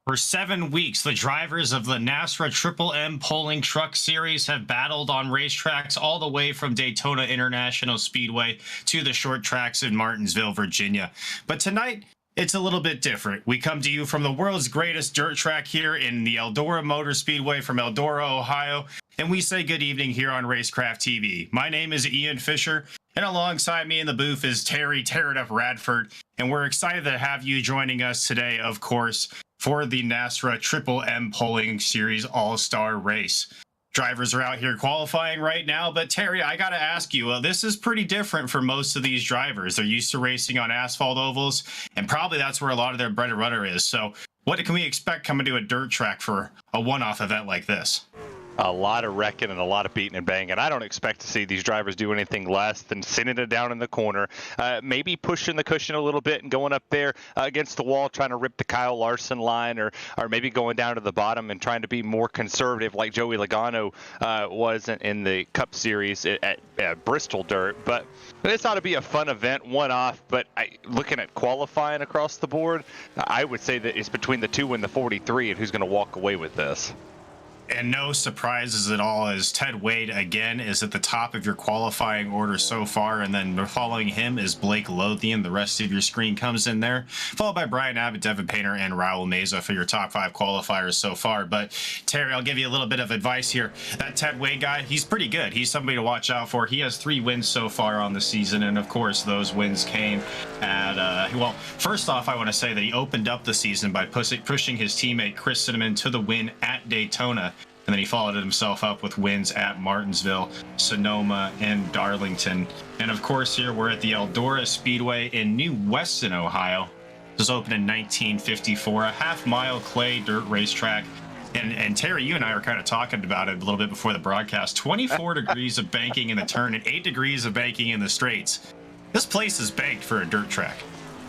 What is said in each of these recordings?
For 7 weeks, the drivers of the NASRA Triple M Polling Truck Series have battled on racetracks all the way from Daytona International Speedway to the short tracks in Martinsville, Virginia. But tonight, it's a little bit different. We come to you from the world's greatest dirt track here in the Eldora Motor Speedway from Eldora, Ohio, and we say good evening here on Racecraft TV. My name is Ian Fisher, and alongside me in the booth is Terry Tear It Up Radford, and we're excited to have you joining us today, of course, for the NASRA Triple M Polling Series All-Star Race. Drivers are out here qualifying right now, but Terry, I got to ask you, this is pretty different for most of these drivers. They're used to racing on asphalt ovals, and probably that's where a lot of their bread and butter is. So what can we expect coming to a dirt track for a one-off event like this? A lot of wrecking and a lot of beating and banging. I don't expect to see these drivers do anything less than sending it down in the corner, maybe pushing the cushion a little bit and going up there against the wall, trying to rip the Kyle Larson line, or maybe going down to the bottom and trying to be more conservative like Joey Logano was in the Cup Series at Bristol Dirt. But this ought to be a fun event, one-off. But looking at qualifying across the board, I would say that it's between the 2 and the 43 and who's going to walk away with this. And no surprises at all, as Ted Wade again is at the top of your qualifying order so far, and then following him is Blake Lothian. The rest of your screen comes in there, followed by Brian Abbott, Devin Painter, and Raul Meza for your top 5 qualifiers so far. But Terry, I'll give you a little bit of advice here. That Ted Wade guy, he's pretty good. He's somebody to watch out for. He has 3 wins so far on the season, and of course those wins came at well, first off, I want to say that he opened up the season by pushing his teammate Chris Cinnamon to the win at Daytona. And then he followed himself up with wins at Martinsville, Sonoma, and Darlington. And of course, here we're at the Eldora Speedway in New Weston, Ohio. It was opened in 1954, a half-mile clay dirt racetrack. And Terry, you and I were kind of talking about it a little bit before the broadcast. 24 degrees of banking in the turn and 8 degrees of banking in the straights. This place is banked for a dirt track.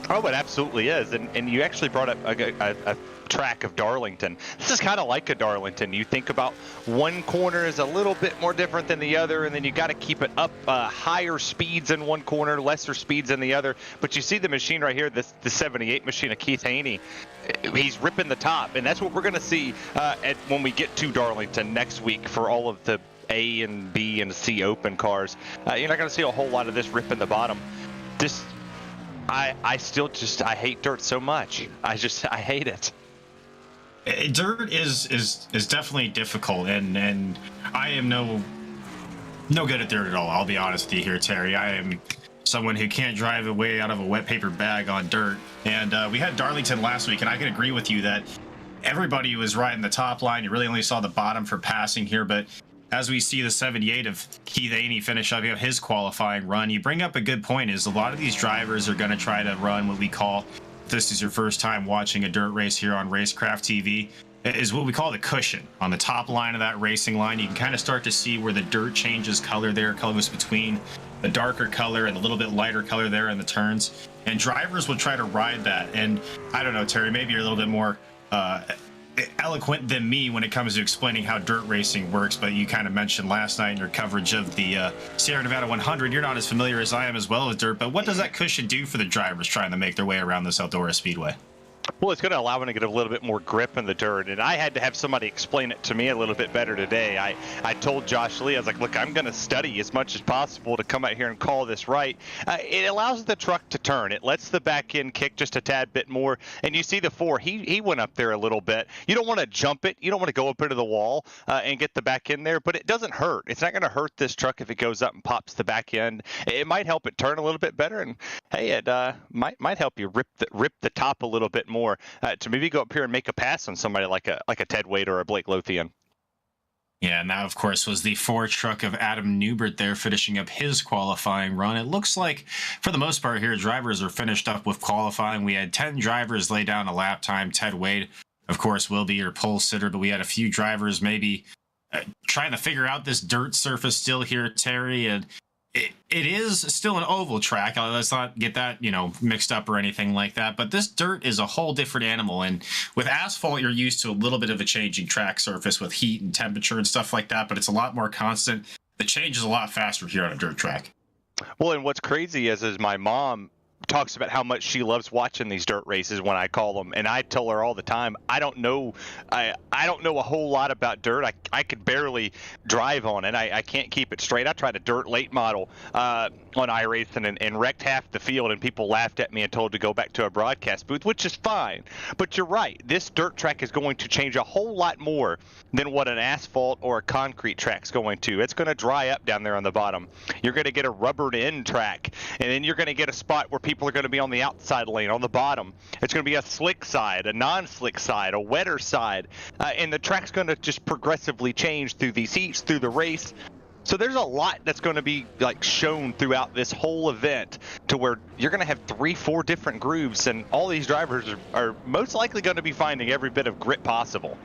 Oh, it absolutely is. And you actually brought up a track of Darlington. This is kind of like a Darlington. You think about one corner is a little bit more different than the other, and then you got to keep it up higher speeds in one corner, lesser speeds in the other. But you see the machine right here, the 78 machine of Keith Haney. He's ripping the top, and that's what we're going to see when we get to Darlington next week for all of the A and B and C open cars. You're not going to see a whole lot of this ripping the bottom. I still hate dirt so much. I hate it. Dirt is definitely difficult, and I am no good at dirt at all. I'll be honest with you here, Terry. I am someone who can't drive away out of a wet paper bag on dirt. And we had Darlington last week, and I can agree with you that everybody was riding the top line. You really only saw the bottom for passing here, but as we see the 78 of Keith Haney finish up his qualifying run, you bring up a good point, is a lot of these drivers are going to try to run what we call, if this is your first time watching a dirt race here on Racecraft TV, is what we call the cushion. On the top line of that racing line, you can kind of start to see where the dirt changes color there, colors between the darker color and the little bit lighter color there in the turns. And drivers will try to ride that. And I don't know, Terry, maybe you're a little bit more eloquent than me when it comes to explaining how dirt racing works, but you kind of mentioned last night in your coverage of the Sierra Nevada 100, you're not as familiar as I am as well as dirt, but what does that cushion do for the drivers trying to make their way around this Eldora Speedway? Well, it's going to allow them to get a little bit more grip in the dirt, and I had to have somebody explain it to me a little bit better today. I told Josh Lee, I was like, look, I'm going to study as much as possible to come out here and call this right. It allows the truck to turn. It lets the back end kick just a tad bit more, and you see the 4, he went up there a little bit. You don't want to jump it. You don't want to go up into the wall and get the back end there, but it doesn't hurt. It's not going to hurt this truck if it goes up and pops the back end. It might help it turn a little bit better, and hey, it might help you rip the top a little bit more. To maybe go up here and make a pass on somebody like a Ted Wade or a Blake Lothian. Yeah, and that, of course, was the 4 truck of Adam Newbert there finishing up his qualifying run. It looks like, for the most part here, drivers are finished up with qualifying. We had 10 drivers lay down a lap time. Ted Wade, of course, will be your pole sitter, but we had a few drivers maybe trying to figure out this dirt surface still here, Terry, and it is still an oval track. Let's not get that, mixed up or anything like that. But this dirt is a whole different animal. And with asphalt, you're used to a little bit of a changing track surface with heat and temperature and stuff like that. But it's a lot more constant. The change is a lot faster here on a dirt track. Well, and what's crazy is my mom talks about how much she loves watching these dirt races when I call them, and I tell her all the time, I don't know a whole lot about dirt. I could barely drive on it. I can't keep it straight. I tried a dirt late model on iRacing and wrecked half the field, and people laughed at me and told to go back to a broadcast booth, which is fine. But you're right. This dirt track is going to change a whole lot more than what an asphalt or a concrete track's going to. It's going to dry up down there on the bottom. You're going to get a rubbered in track, and then you're going to get a spot where people are going to be on the outside lane on the bottom. It's going to be a slick side, a non-slick side, a wetter side, and the track's going to just progressively change through these heats, through the race. So there's a lot that's going to be like shown throughout this whole event, to where you're going to have 3-4 different grooves, and all these drivers are most likely going to be finding every bit of grip possible.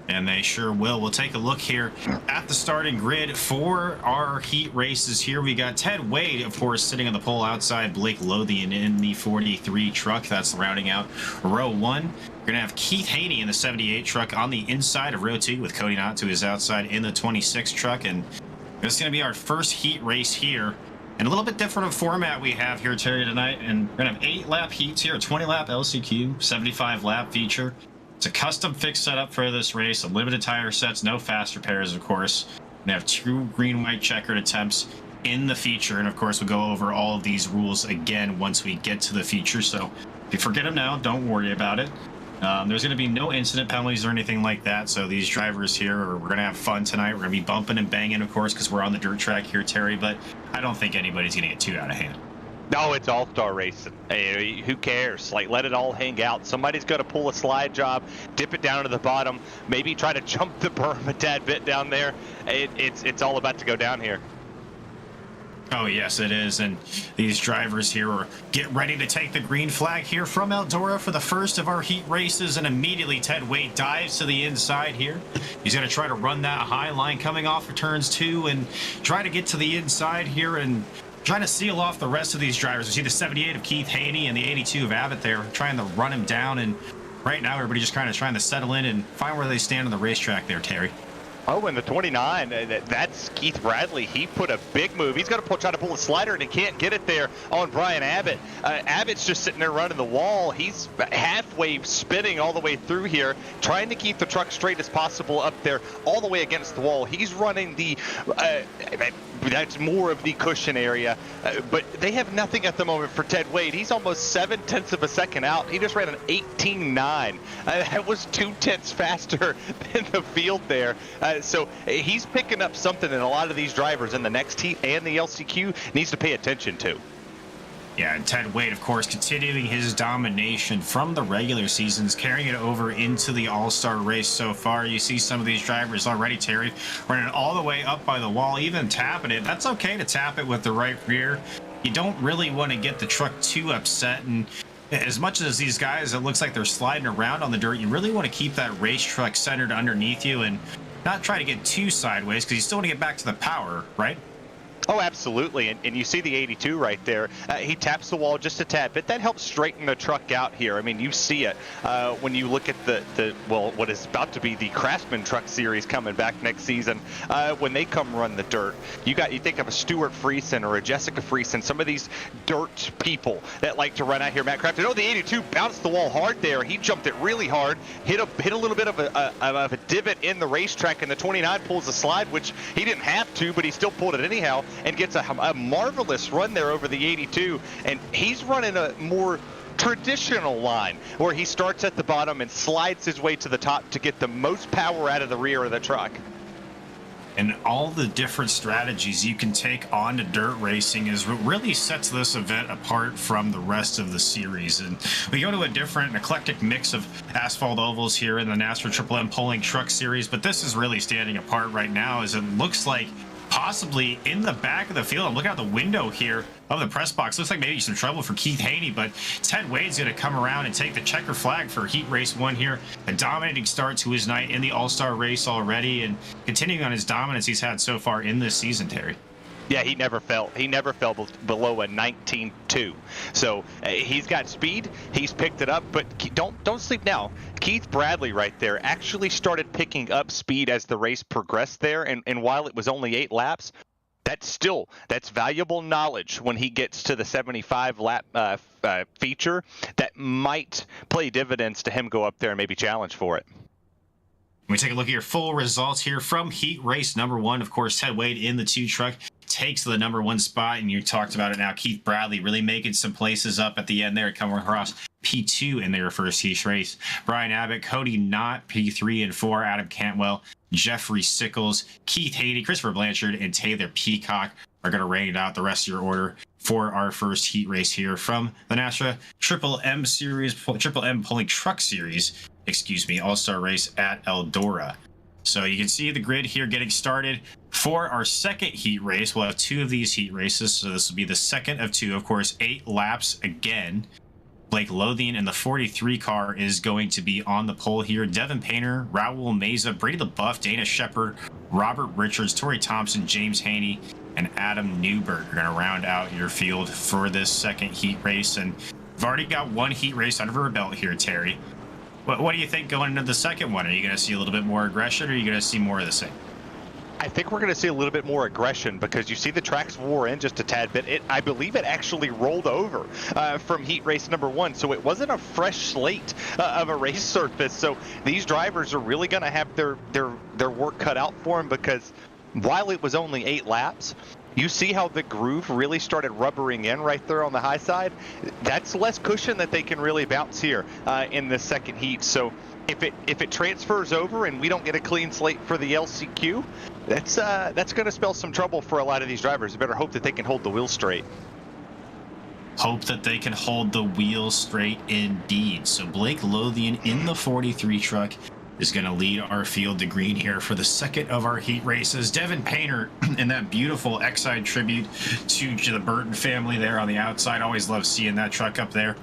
And they sure will. We'll take a look here at the starting grid for our heat races here. We got Ted Wade, of course, sitting on the pole outside. Blake Lothian in the 43 truck. That's rounding out row 1. We're going to have Keith Haney in the 78 truck on the inside of row 2, with Cody Knott to his outside in the 26 truck. And this is going to be our first heat race here. And a little bit different of format we have here, Terry, tonight. And we're going to have 8-lap heats here, a 20-lap LCQ, 75-lap feature. It's a custom fixed setup for this race, limited tire sets, no fast repairs, of course. We have 2 green-white checkered attempts in the feature, and of course we'll go over all of these rules again once we get to the feature, so if you forget them now, don't worry about it. There's going to be no incident penalties or anything like that, so these drivers here, we're going to have fun tonight. We're going to be bumping and banging, of course, because we're on the dirt track here, Terry, but I don't think anybody's going to get too out of hand. No, it's all-star racing. Hey, who cares? Like, let it all hang out. Somebody's going to pull a slide job, dip it down to the bottom, maybe try to jump the berm a tad bit down there. It's all about to go down here. Oh, yes, it is. And these drivers here are get ready to take the green flag here from Eldora for the first of our heat races. And immediately Ted Wade dives to the inside here. He's going to try to run that high line coming off of turns 2 and try to get to the inside here and trying to seal off the rest of these drivers. We see the 78 of Keith Haney and the 82 of Abbott there trying to run him down. And right now, everybody just kind of trying to settle in and find where they stand on the racetrack there, Terry. Oh, and the 29, that's Keith Bradley. He put a big move. He's going to try to pull a slider, and he can't get it there on Brian Abbott. Abbott's just sitting there running the wall. He's halfway spinning all the way through here, trying to keep the truck straight as possible up there, all the way against the wall. He's running the, that's more of the cushion area, but they have nothing at the moment for Ted Wade. He's almost 7/10 of a second out. He just ran an 18.9. That was 2/10 faster than the field there. So he's picking up something that a lot of these drivers in the next heat and the LCQ needs to pay attention to. Yeah, and Ted Wade, of course, continuing his domination from the regular seasons, carrying it over into the All-Star race so far. You see some of these drivers already, Terry, running all the way up by the wall, even tapping it. That's okay to tap it with the right rear. You don't really want to get the truck too upset, and as much as these guys, it looks like they're sliding around on the dirt, you really want to keep that race truck centered underneath you and not try to get too sideways, because you still want to get back to the power, right? Oh, absolutely. And you see the 82 right there. He taps the wall just a tad bit. That helps straighten the truck out here. I mean, you see it when you look at what is about to be the Craftsman Truck Series coming back next season. When they come run the dirt, you think of a Stuart Friesen or a Jessica Friesen, some of these dirt people that like to run out here. Matt Crafton. Oh, the 82 bounced the wall hard there. He jumped it really hard, hit a little bit of a divot in the racetrack, and the 29 pulls a slide, which he didn't have to, but he still pulled it anyhow, and gets a marvelous run there over the 82. And he's running a more traditional line where he starts at the bottom and slides his way to the top to get the most power out of the rear of the truck. And all the different strategies you can take on to dirt racing is what really sets this event apart from the rest of the series. And we go to a different eclectic mix of asphalt ovals here in the NASRA Triple M Pulling Truck Series, but this is really standing apart right now as it looks like possibly in the back of the field. I'm looking out the window here of the press box. Looks like maybe some trouble for Keith Haney, but Ted Wade's going to come around and take the checker flag for Heat Race 1 here. A dominating start to his night in the All-Star race already, and continuing on his dominance he's had so far in this season, Terry. Yeah, he never fell below a 19.2. So he's got speed. He's picked it up, but don't sleep now. Keith Bradley right there actually started picking up speed as the race progressed there, and while it was only 8 laps, That's valuable knowledge when he gets to the 75 lap feature that might play dividends to him go up there and maybe challenge for it. We take a look at your full results here from heat race number 1. Of course, Ted Wade in the 2 truck takes the number 1 spot, and you talked about it now. Keith Bradley really making some places up at the end there, coming across P2 in their first heat race. Brian Abbott, Cody Knott, P3 and 4. Adam Cantwell, Jeffrey Sickles, Keith Haney, Christopher Blanchard, and Taylor Peacock are going to round out the rest of your order for our first heat race here from the NASRA Triple M Pulling Truck Series, All-Star Race at Eldora. So you can see the grid here getting started for our second heat race. We'll have 2 of these heat races, so this will be the second of 2. Of course, 8 laps again. Blake Lothian in the 43 car is going to be on the pole here. Devin Painter, Raul Meza, Brady LaBeouf, Dana Shepard, Robert Richards, Torrey Thompson, James Haney, and Adam Newberg are going to round out your field for this second heat race. And we've already got 1 heat race under our belt here, Terry. What do you think going into the second one? Are you going to see a little bit more aggression, or are you going to see more of the same? I think we're going to see a little bit more aggression because you see the tracks wore in just a tad bit. I believe it actually rolled over from heat race number 1, so it wasn't a fresh slate of a race surface. So these drivers are really going to have their work cut out for them, because while it was only 8 laps, you see how the groove really started rubbering in right there on the high side. That's less cushion that they can really bounce here in the second heat. So if it transfers over and we don't get a clean slate for the LCQ, that's going to spell some trouble for a lot of these drivers. You better hope that they can hold the wheel straight. Hope that they can hold the wheel straight indeed. So Blake Lothian in the 43 truck is going to lead our field to green here for the second of our heat races. Devin Painter in that beautiful Exide tribute to the Burton family there on the outside. Always love seeing that truck up there.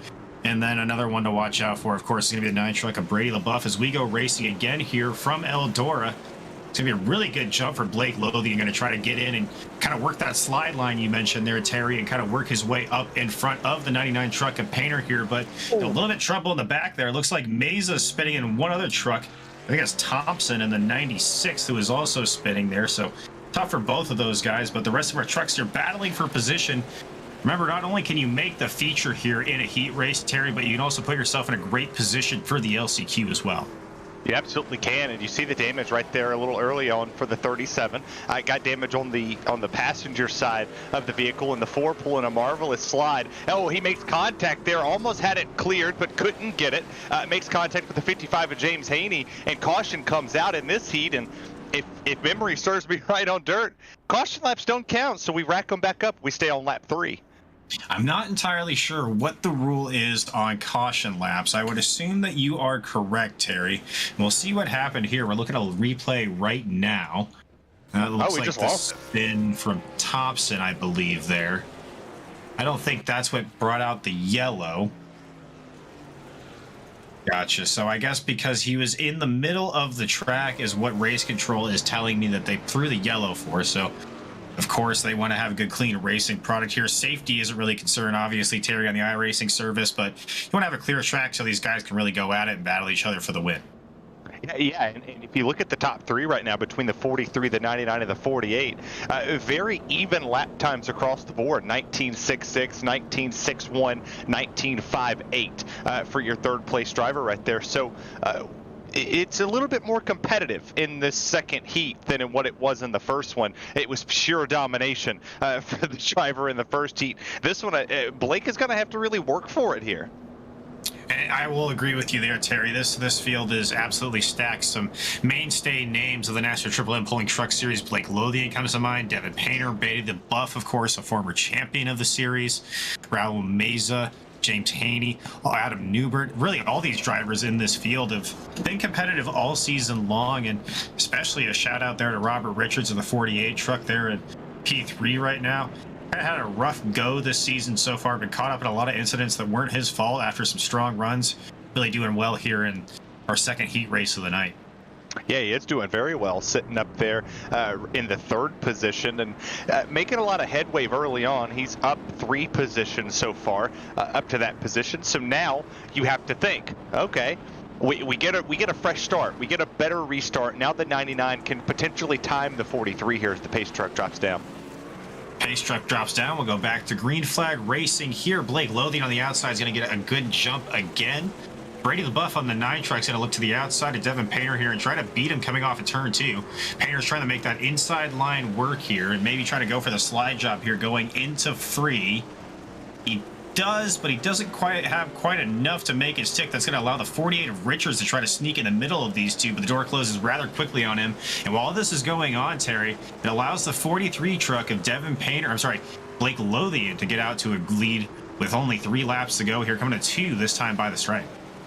And then another one to watch out for, of course, is going to be the 9 truck of Brady LaBeouf as we go racing again here from Eldora. It's going to be a really good jump for Blake Lothian. Going to try to get in and kind of work that slide line you mentioned there, Terry, and kind of work his way up in front of the 99 truck of Painter here. But a little bit trouble in the back there. It looks like Meza spinning in one other truck. I think it's Thompson in the 96 who is also spinning there. So tough for both of those guys. But the rest of our trucks are battling for position. Remember, not only can you make the feature here in a heat race, Terry, but you can also put yourself in a great position for the LCQ as well. You absolutely can, and you see the damage right there a little early on for the 37. I got damage on the passenger side of the vehicle, and the 4 pulling a marvelous slide. Oh, he makes contact there, almost had it cleared, but couldn't get it. Makes contact with the 55 of James Haney, and caution comes out in this heat. And if memory serves me right on dirt, caution laps don't count, so we rack them back up. We stay on lap 3. I'm not entirely sure what the rule is on caution laps. I would assume that you are correct, Terry. We'll see what happened here. We're looking at a replay right now. It looks like the spin from Thompson, I believe, there. I don't think that's what brought out the yellow. Gotcha. So I guess because he was in the middle of the track is what race control is telling me that they threw the yellow for. So of course, they want to have a good, clean racing product here. Safety isn't really concerned, obviously, Terry, on the iRacing service, but you want to have a clear track so these guys can really go at it and battle each other for the win. Yeah, and if you look at the top 3 right now between the 43, the 99, and the 48, very even lap times across the board. 19.66, 19.61, 19.58 for your third place driver right there. So it's a little bit more competitive in this second heat than in what it was in the first one. It was pure domination for the driver in the first heat. This one, Blake is going to have to really work for it here. And I will agree with you there, Terry. This field is absolutely stacked. Some mainstay names of the NASRA Triple M Pulling Truck Series. Blake Lothian comes to mind. Devin Painter, Brady LaBeouf, of course, a former champion of the series. Raul Meza, James Haney, Adam Newberg. Really, all these drivers in this field have been competitive all season long, and especially a shout out there to Robert Richards in the 48 truck there at P3 right now. Had a rough go this season so far, been caught up in a lot of incidents that weren't his fault after some strong runs. Really doing well here in our second heat race of the night. Yeah, he is doing very well, sitting up there in the 3rd position and making a lot of headway early on. He's up 3 positions so far, up to that position. So now you have to think, okay, we get a fresh start. We get a better restart. Now the 99 can potentially time the 43 here as the pace truck drops down. Pace truck drops down. We'll go back to green flag racing here. Blake Lothian on the outside is going to get a good jump again. Brady LaBeouf on the 9 truck's going to look to the outside of Devin Painter here and try to beat him coming off of turn 2. Painter's trying to make that inside line work here and maybe try to go for the slide job here going into free. He does, but he doesn't quite have quite enough to make it stick. That's going to allow the 48 of Richards to try to sneak in the middle of these two, but the door closes rather quickly on him. And while this is going on, Terry, it allows the 43 truck of Devin Painter, Blake Lothian to get out to a lead with only 3 laps to go here, coming to 2 this time by the stripe.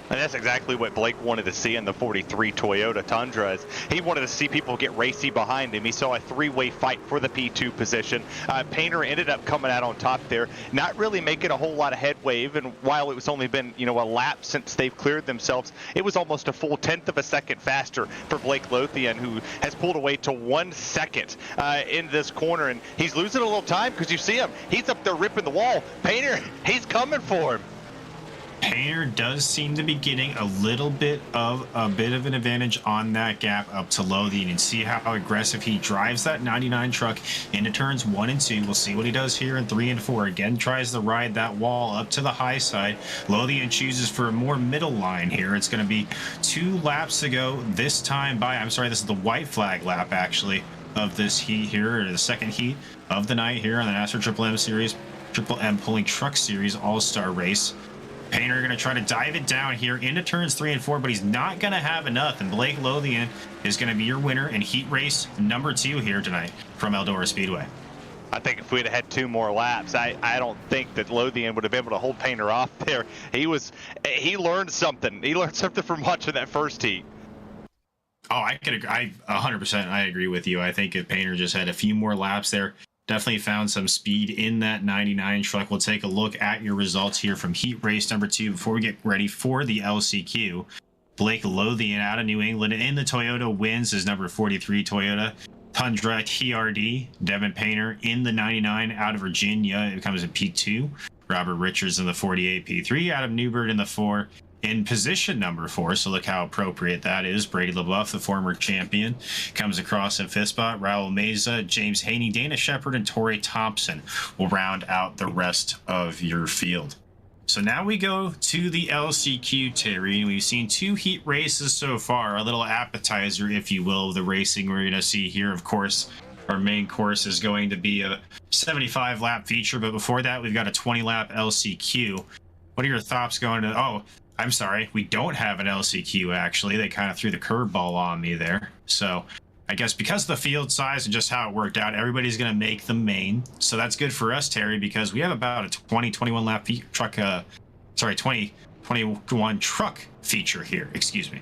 And that's exactly what Blake wanted to see in the 43 Toyota Tundra. Is he wanted to see people get racy behind him. He saw a 3-way fight for the P2 position. Painter ended up coming out on top there, not really making a whole lot of headway. And while it was only been a lap since they've cleared themselves, it was almost a full 1/10 of a second faster for Blake Lothian, who has pulled away to 1 second in this corner. And he's losing a little time because you see him. He's up there ripping the wall. Painter, he's coming for him. Painter does seem to be getting a little bit of an advantage on that gap up to Lothian, and see how aggressive he drives that 99 truck into turns 1 and 2. We'll see what he does here in 3 and 4. Again, tries to ride that wall up to the high side. Lothian chooses for a more middle line here. It's going to be 2 laps to go this time by, this is the white flag lap actually of this heat here, or the second heat of the night here on the NASRA Triple M Series, Triple M Pulling Truck Series All-Star Race. Painter going to try to dive it down here into turns 3 and 4, but he's not going to have enough. And Blake Lothian is going to be your winner in heat race number 2 here tonight from Eldora Speedway. I think if we'd have had 2 more laps, I don't think that Lothian would have been able to hold Painter off there. He learned something. He learned something from watching that first heat. Oh, I 100% I agree with you. I think if Painter just had a few more laps there, definitely found some speed in that 99 truck. We'll take a look at your results here from heat race number 2 before we get ready for the LCQ. Blake Lothian out of New England in the Toyota wins his number 43 Toyota Tundra TRD. Devin Painter in the 99 out of Virginia. It comes in P2. Robert Richards in the 48 P3 out of Newburgh in the 4. In position number 4, so look how appropriate that is. Brady LaBeouf, the former champion, comes across in 5th spot. Raul Meza, James Haney, Dana Shepard, and Torrey Thompson will round out the rest of your field. So now we go to the LCQ, Terry, and we've seen 2 heat races so far. A little appetizer, if you will, of the racing we're going to see here. Of course, our main course is going to be a 75-lap feature, but before that, we've got a 20-lap LCQ. What are your thoughts going to... Oh, I'm sorry, we don't have an LCQ, actually. They kind of threw the curveball on me there. So I guess because of the field size and just how it worked out, everybody's going to make the main. So that's good for us, Terry, because we have about a 20-21 lap truck, 20-21 truck feature here, excuse me.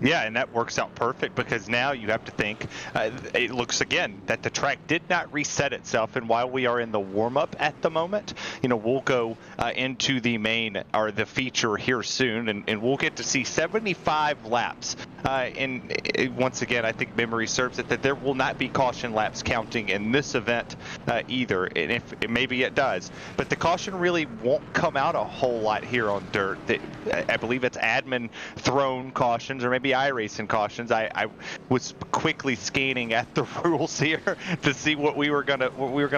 Yeah, and that works out perfect because now you have to think, it looks again that the track did not reset itself. And while we are in the warm-up at the moment, we'll go into the main or the feature here soon, and we'll get to see 75 laps. And once again, I think memory serves it that there will not be caution laps counting in this event either. And if maybe it does, but the caution really won't come out a whole lot here on dirt. I believe it's admin thrown cautions or maybe iRacing cautions. I was quickly scanning at the rules here to see what we were gonna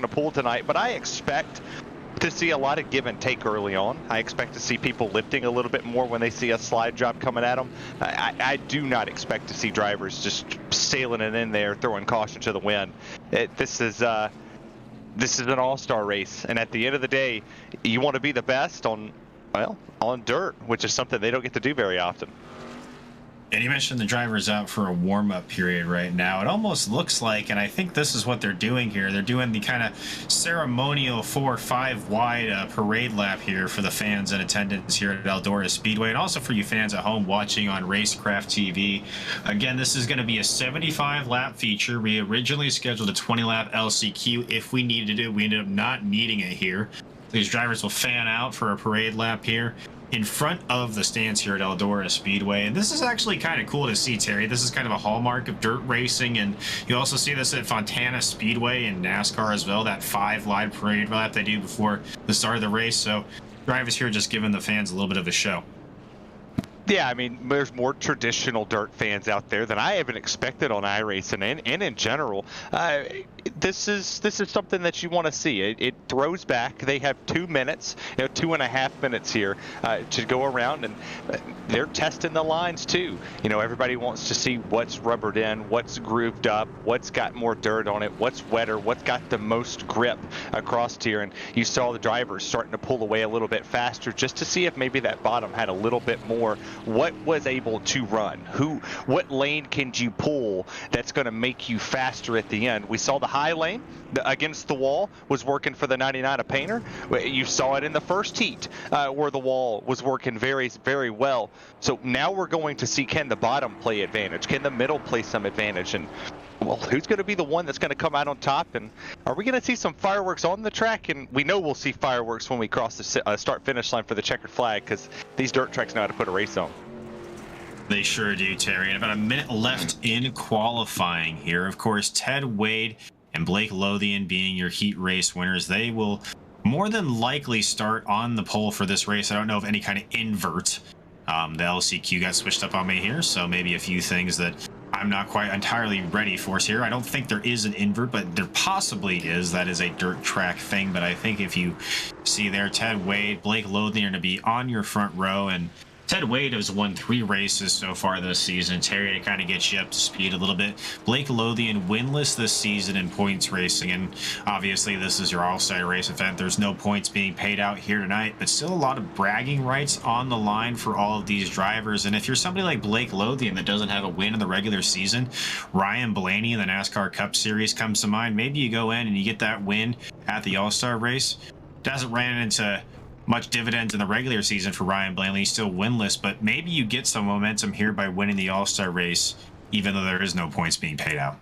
pull tonight, but I expect to see a lot of give and take early on. I expect to see people lifting a little bit more when they see a slide job coming at them. I do not expect to see drivers just sailing it in there, throwing caution to the wind. This is an all-star race, and at the end of the day, you want to be the best on dirt, which is something they don't get to do very often. And you mentioned the driver's out for a warm-up period right now. It almost looks like, and I think this is what they're doing here, they're doing the kind of ceremonial 4-5 wide parade lap here for the fans in attendance here at Eldora Speedway, and also for you fans at home watching on Racecraft TV. Again, this is going to be a 75-lap feature. We originally scheduled a 20-lap LCQ if we needed it. We ended up not needing it here. These drivers will fan out for a parade lap here in front of the stands here at Eldora Speedway. And this is actually kind of cool to see, Terry. This is kind of a hallmark of dirt racing, and you also see this at Fontana Speedway and NASCAR as well, that 5-wide parade lap they do before the start of the race. So drivers here just giving the fans a little bit of a show. Yeah, I mean, there's more traditional dirt fans out there than I even expected on iRacing and in general. This is something that you want to see. It throws back. They have 2 minutes, 2.5 minutes here to go around, and they're testing the lines too. Everybody wants to see what's rubbered in, what's grooved up, what's got more dirt on it, what's wetter, what's got the most grip across here. And you saw the drivers starting to pull away a little bit faster just to see if maybe that bottom had a little bit more. What was able to run? What lane can you pull that's going to make you faster at the end? We saw the high lane against the wall was working for the 99 of Painter. You saw it in the first heat where the wall was working very, very well. So now we're going to see, can the bottom play advantage? Can the middle play some advantage? And well, who's going to be the one that's going to come out on top? And are we going to see some fireworks on the track? And we know we'll see fireworks when we cross the start-finish line for the checkered flag, because these dirt tracks know how to put a race on. They sure do, Terry. And about a minute left in qualifying here. Of course, Ted Wade and Blake Lothian being your heat race winners. They will more than likely start on the pole for this race. I don't know of any kind of invert. The LCQ got switched up on me here, so maybe a few things that I'm not quite entirely ready for here. I don't think there is an invert, but there possibly is. That is a dirt track thing. But I think if you see there, Ted Wade, Blake Lothian are to be on your front row, and Ted Wade has won 3 races so far this season. Terry, to kind of get you up to speed a little bit. Blake Lothian winless this season in points racing, and obviously this is your all-star race event. There's no points being paid out here tonight, but still a lot of bragging rights on the line for all of these drivers. And if you're somebody like Blake Lothian that doesn't have a win in the regular season, Ryan Blaney in the NASCAR Cup Series comes to mind. Maybe you go in and you get that win at the all-star race. Doesn't ran into much dividends in the regular season for Ryan Blaney, still winless, but maybe you get some momentum here by winning the All-Star race, even though there is no points being paid out.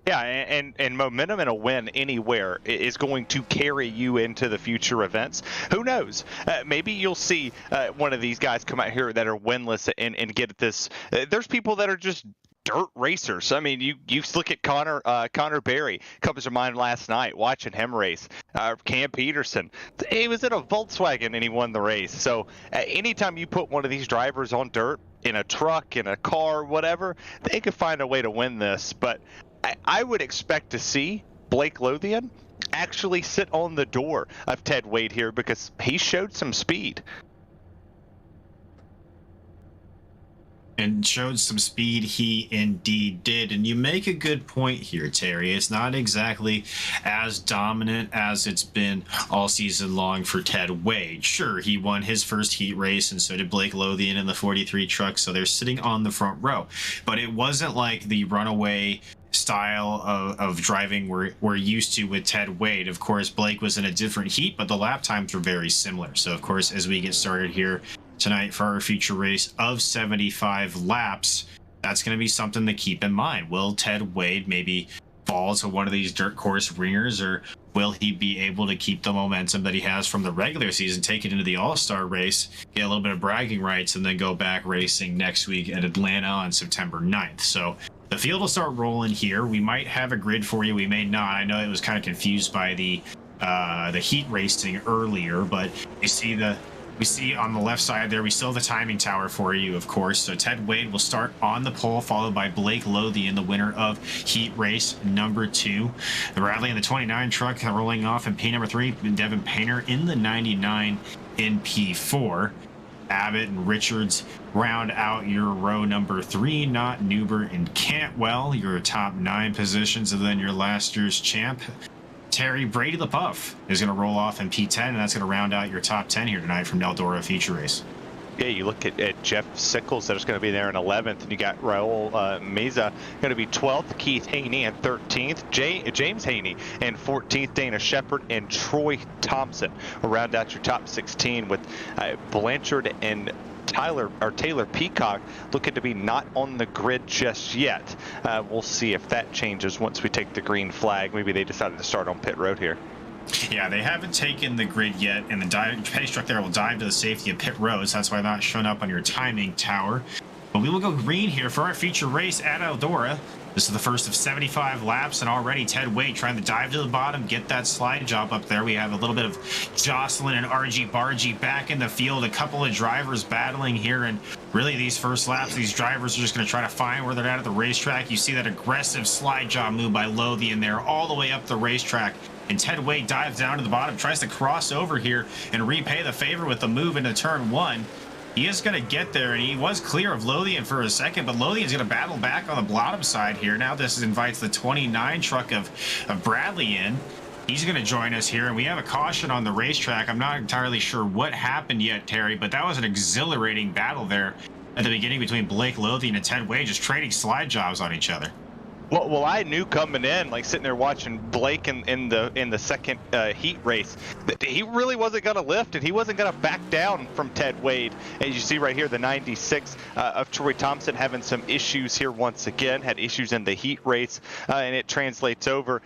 Yeah, and momentum in a win anywhere is going to carry you into the future events. Who knows? Maybe you'll see one of these guys come out here that are winless and get this. There's people that are just dirt racers. I mean, you look at Connor Berry comes to mind last night watching him race. Cam Peterson, he was in a Volkswagen and he won the race. So anytime you put one of these drivers on dirt, in a truck, in a car, whatever, they could find a way to win this. But I would expect to see Blake Lothian actually sit on the door of Ted Wade here, because he showed some speed. And showed some speed, he indeed did. And you make a good point here, Terry. It's not exactly as dominant as it's been all season long for Ted Wade. Sure, he won his first heat race, and so did Blake Lothian in the 43 truck, so they're sitting on the front row. But it wasn't like the runaway style of driving we're used to with Ted Wade. Of course, Blake was in a different heat, but the lap times were very similar. So, of course, as we get started here tonight for our feature race of 75 laps, that's going to be something to keep in mind. Will Ted Wade maybe fall to one of these dirt course ringers, or will he be able to keep the momentum that he has from the regular season, take it into the all-star race, get a little bit of bragging rights, and then go back racing next week at Atlanta on September 9th? So the field will start rolling here. We might have a grid for you, we may not. I know it was kind of confused by the heat racing earlier, but you see we see on the left side there, we still have the timing tower for you, of course. So Ted Wade will start on the pole, followed by Blake Lothian, the winner of heat race number 2. The Bradley in the 29 truck rolling off in P number 3, and Devin Painter in the 99 in P4. Abbott and Richards round out your row number 3, Knott, Newbert, and Cantwell, your top 9 positions, and then your last year's champ, Terry Brady LaPuff, is going to roll off in P10, and that's going to round out your top 10 here tonight from Eldora Feature Race. Yeah, you look at Jeff Sickles, that's going to be there in 11th, and you got Raul Meza going to be 12th, Keith Haney in 13th, James Haney in 14th, Dana Shepard, and Troy Thompson will round out your top 16, with Blanchard and Taylor Peacock looking to be not on the grid just yet. We'll see if that changes once we take the green flag. Maybe they decided to start on pit road here. Yeah, they haven't taken the grid yet, and the pace truck there will dive to the safety of pit roads. That's why not showing up on your timing tower. But we will go green here for our feature race at Eldora. This is the first of 75 laps, and already Ted Wade trying to dive to the bottom, get that slide job up there. We have a little bit of Jocelyn and RG Bargy back in the field, a couple of drivers battling here, and really these first laps, these drivers are just going to try to find where they're at the racetrack. You see that aggressive slide job move by Lothian there all the way up the racetrack. And Ted Wade dives down to the bottom, tries to cross over here and repay the favor with the move into turn one. He is going to get there, and he was clear of Lothian for a second, but Lothian's going to battle back on the bottom side here. Now this invites the 29 truck of Bradley in. He's going to join us here, and we have a caution on the racetrack. I'm not entirely sure what happened yet, Terry, but that was an exhilarating battle there at the beginning between Blake Lothian and Ted Wade, just trading slide jobs on each other. Well, I knew coming in, like sitting there watching Blake in the second heat race, that he really wasn't going to lift and he wasn't going to back down from Ted Wade. As you see right here, the 96 of Troy Thompson having some issues here once again, had issues in the heat race, and it translates over.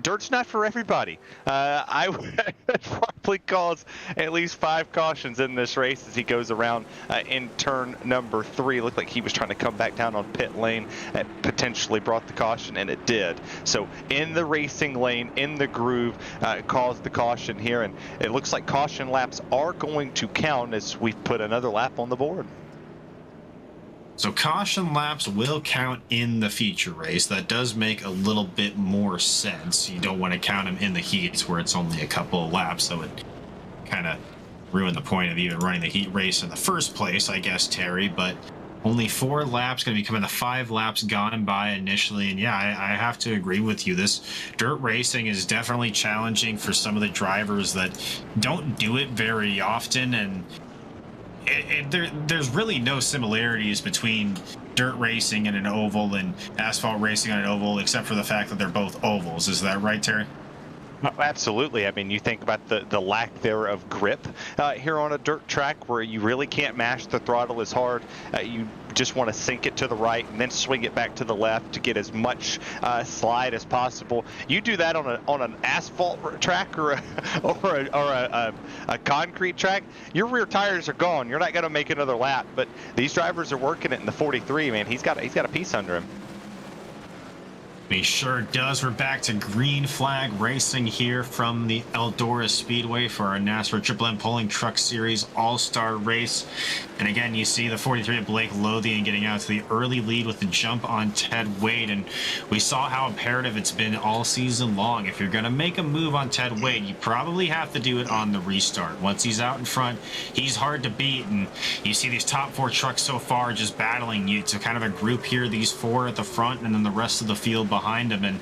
Dirt's not for everybody. I would probably cause at least 5 cautions in this race as he goes around in turn number 3. Looked like he was trying to come back down on pit lane and potentially brought the caution, and it did. So in the racing lane, in the groove, caused the caution here, and it looks like caution laps are going to count as we've put another lap on the board. So caution laps will count in the feature race. That does make a little bit more sense. You don't want to count them in the heats where it's only a couple of laps. So it kind of ruin the point of even running the heat race in the first place, I guess, Terry. But only 4 laps, going to be coming to 5 laps gone by initially. And yeah, I have to agree with you. This dirt racing is definitely challenging for some of the drivers that don't do it very often. And there's really no similarities between dirt racing in an oval and asphalt racing on an oval, except for the fact that they're both ovals. Is that right, Terry? Absolutely. I mean, you think about the lack there of grip here on a dirt track where you really can't mash the throttle as hard. You just want to sink it to the right and then swing it back to the left to get as much slide as possible. You do that on an asphalt track or a concrete track, your rear tires are gone. You're not going to make another lap. But these drivers are working it in the 43. Man, he's got a piece under him. He sure does. We're back to green flag racing here from the Eldora Speedway for our NASRA Triple M Polling Truck Series All-Star Race. And again, you see the 43 of Blake Lothian getting out to the early lead with the jump on Ted Wade. And we saw how imperative it's been all season long. If you're going to make a move on Ted Wade, you probably have to do it on the restart. Once he's out in front, he's hard to beat. And you see these top 4 trucks so far just battling you to kind of a group here, these 4 at the front and then the rest of the field behind him. And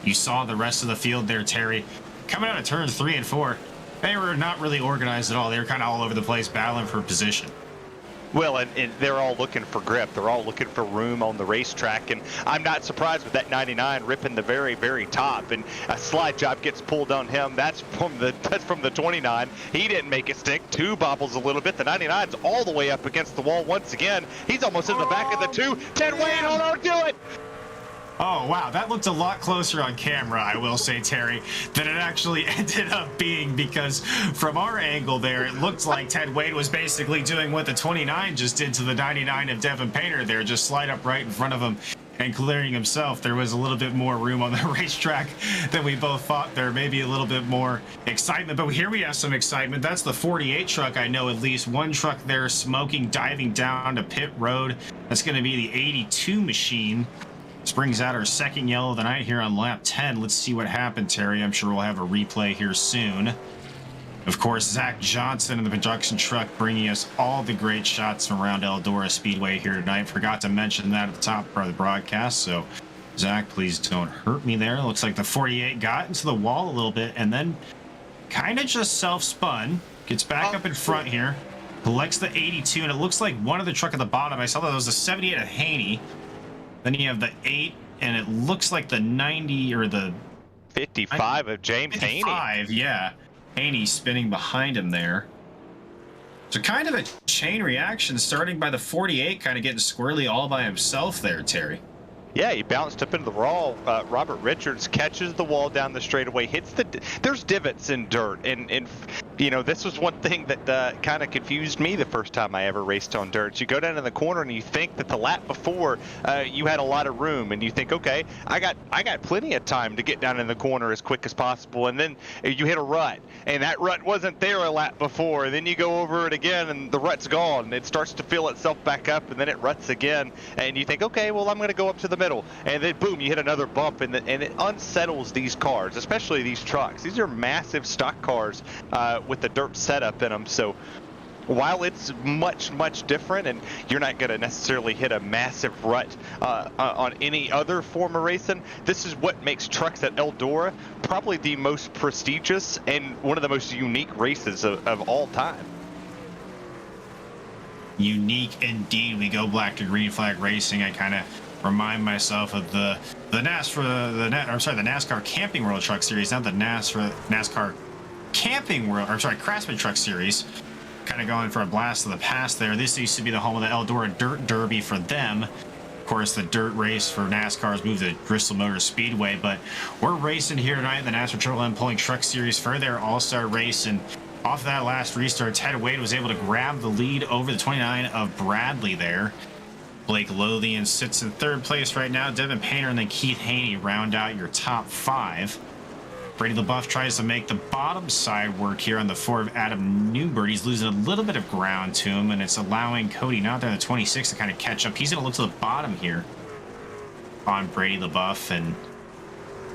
you saw the rest of the field there, Terry, coming out of turns 3 and 4. They were not really organized at all. They were kind of all over the place battling for position. Well, and they're all looking for grip. They're all looking for room on the racetrack, and I'm not surprised with that 99 ripping the very, very top. And a slide job gets pulled on him. That's from the 29. He didn't make it stick. 2 bobbles a little bit. The 99's all the way up against the wall once again. He's almost in the back of the 2. Ted Wade, hold on, do it! Oh, wow, that looked a lot closer on camera, I will say, Terry, than it actually ended up being, because from our angle there, it looked like Ted Wade was basically doing what the 29 just did to the 99 of Devin Painter there, just slide up right in front of him and clearing himself. There was a little bit more room on the racetrack than we both thought there, maybe a little bit more excitement, but here we have some excitement. That's the 48 truck. I know at least one truck there smoking, diving down to pit road. That's going to be the 82 machine. This brings out our second yellow of the night here on lap 10. Let's see what happened, Terry. I'm sure we'll have a replay here soon. Of course, Zach Johnson in the production truck bringing us all the great shots from around Eldora Speedway here tonight. Forgot to mention that at the top of the broadcast, so Zach, please don't hurt me there. Looks like the 48 got into the wall a little bit and then kind of just self-spun. Gets back up in front here. Collects the 82, and it looks like one of the truck at the bottom. I saw that was the 78 of Haney. Then you have the 8, and it looks like the 90 or the 55 of James 55, Haney. Yeah. Haney spinning behind him there. So kind of a chain reaction starting by the 48, kind of getting squirrely all by himself there, Terry. Yeah, he bounced up into the wall. Robert Richards catches the wall down the straightaway, hits the... There's divots in dirt, and this was one thing that kind of confused me the first time I ever raced on dirt. You go down in the corner and you think that the lap before you had a lot of room, and you think, okay, I got plenty of time to get down in the corner as quick as possible, and then you hit a rut, and that rut wasn't there a lap before. And then you go over it again, and the rut's gone. It starts to fill itself back up, and then it ruts again, and you think, okay, well, I'm going to go up to the middle, and then boom, you hit another bump, and it unsettles these cars, especially these trucks. These are massive stock cars with the dirt setup in them. So while it's much different, and you're not going to necessarily hit a massive rut on any other form of racing, this is what makes trucks at Eldora probably the most prestigious and one of the most unique races of all time. Unique indeed. We go back to green flag racing. I kind of remind myself of the NASCAR Camping World Truck Series, not the NASCAR Camping World, or sorry, Craftsman Truck Series. Kind of going for a blast of the past there. This used to be the home of the Eldora Dirt Derby for them. Of course, the dirt race for NASCAR has moved to Eldora Speedway, but we're racing here tonight in the NASRA Triple M Pulling Truck Series for their All-Star race, and off of that last restart, Ted Wade was able to grab the lead over the 29 of Bradley there. Blake Lothian sits in third place right now. Devin Painter and then Keith Haney round out your top 5. Brady LaBeouf tries to make the bottom side work here on the 4 of Adam Newbert. He's losing a little bit of ground to him, and it's allowing Cody not there in the 26 to kind of catch up. He's going to look to the bottom here on Brady LaBeouf. And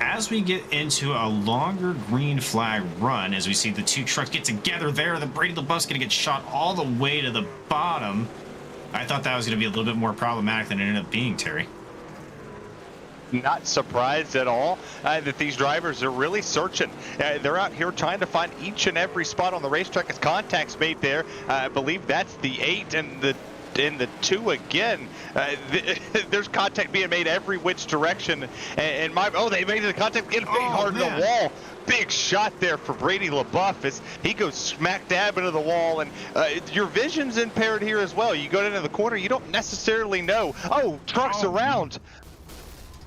as we get into a longer green flag run, as we see the two trucks get together there, the Brady LaBeouf's going to get shot all the way to the bottom. I thought that was going to be a little bit more problematic than it ended up being, Terry. Not surprised at all that these drivers are really searching. They're out here trying to find each and every spot on the racetrack as contact's made there. I believe that's the 8 and the 2 again. There's contact being made every which direction. And they made the contact getting big hard to the wall. Big shot there for Brady LaBeouf as he goes smack dab into the wall, and your vision's impaired here as well. You go into the corner, you don't necessarily know. Trucks around.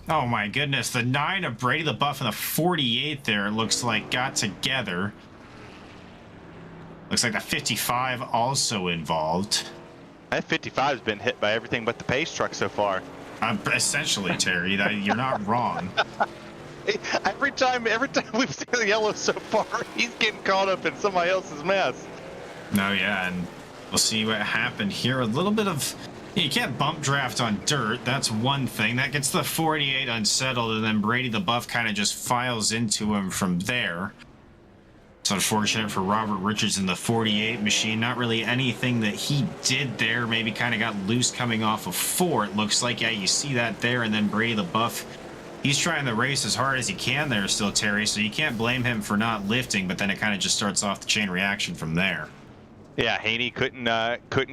Oh my goodness, the 9 of Brady LaBeouf and the 48 there, it looks like, got together. Looks like the 55 also involved. That 55 has been hit by everything but the pace truck so far. Essentially, Terry, you're not wrong. Every time we've seen the yellow so far, he's getting caught up in somebody else's mess. No, yeah, and we'll see what happened here. A little bit of... You can't bump draft on dirt. That's one thing. That gets the 48 unsettled, and then Brady LaBeouf kind of just files into him from there. It's unfortunate for Robert Richards in the 48 machine. Not really anything that he did there. Maybe kind of got loose coming off of 4. It looks like, yeah, you see that there, and then Brady LaBeouf, he's trying to race as hard as he can there still, Terry, so you can't blame him for not lifting, but then it kind of just starts off the chain reaction from there. Yeah, Haney couldn't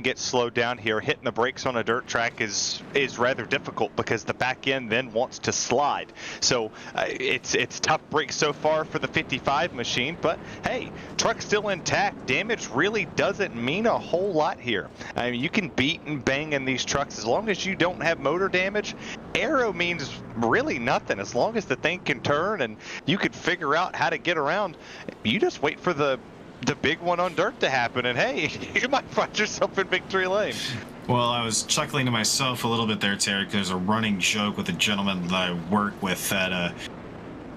get slowed down here. Hitting the brakes on a dirt track is rather difficult because the back end then wants to slide. So it's tough brakes so far for the 55 machine, but hey, truck's still intact. Damage really doesn't mean a whole lot here. I mean, you can beat and bang in these trucks as long as you don't have motor damage. Aero means really nothing as long as the thing can turn and you can figure out how to get around. You just wait for the big one on dirt to happen, and hey, you might find yourself in victory lane. Well, I was chuckling to myself a little bit there, Terry, because there's a running joke with a gentleman that I work with that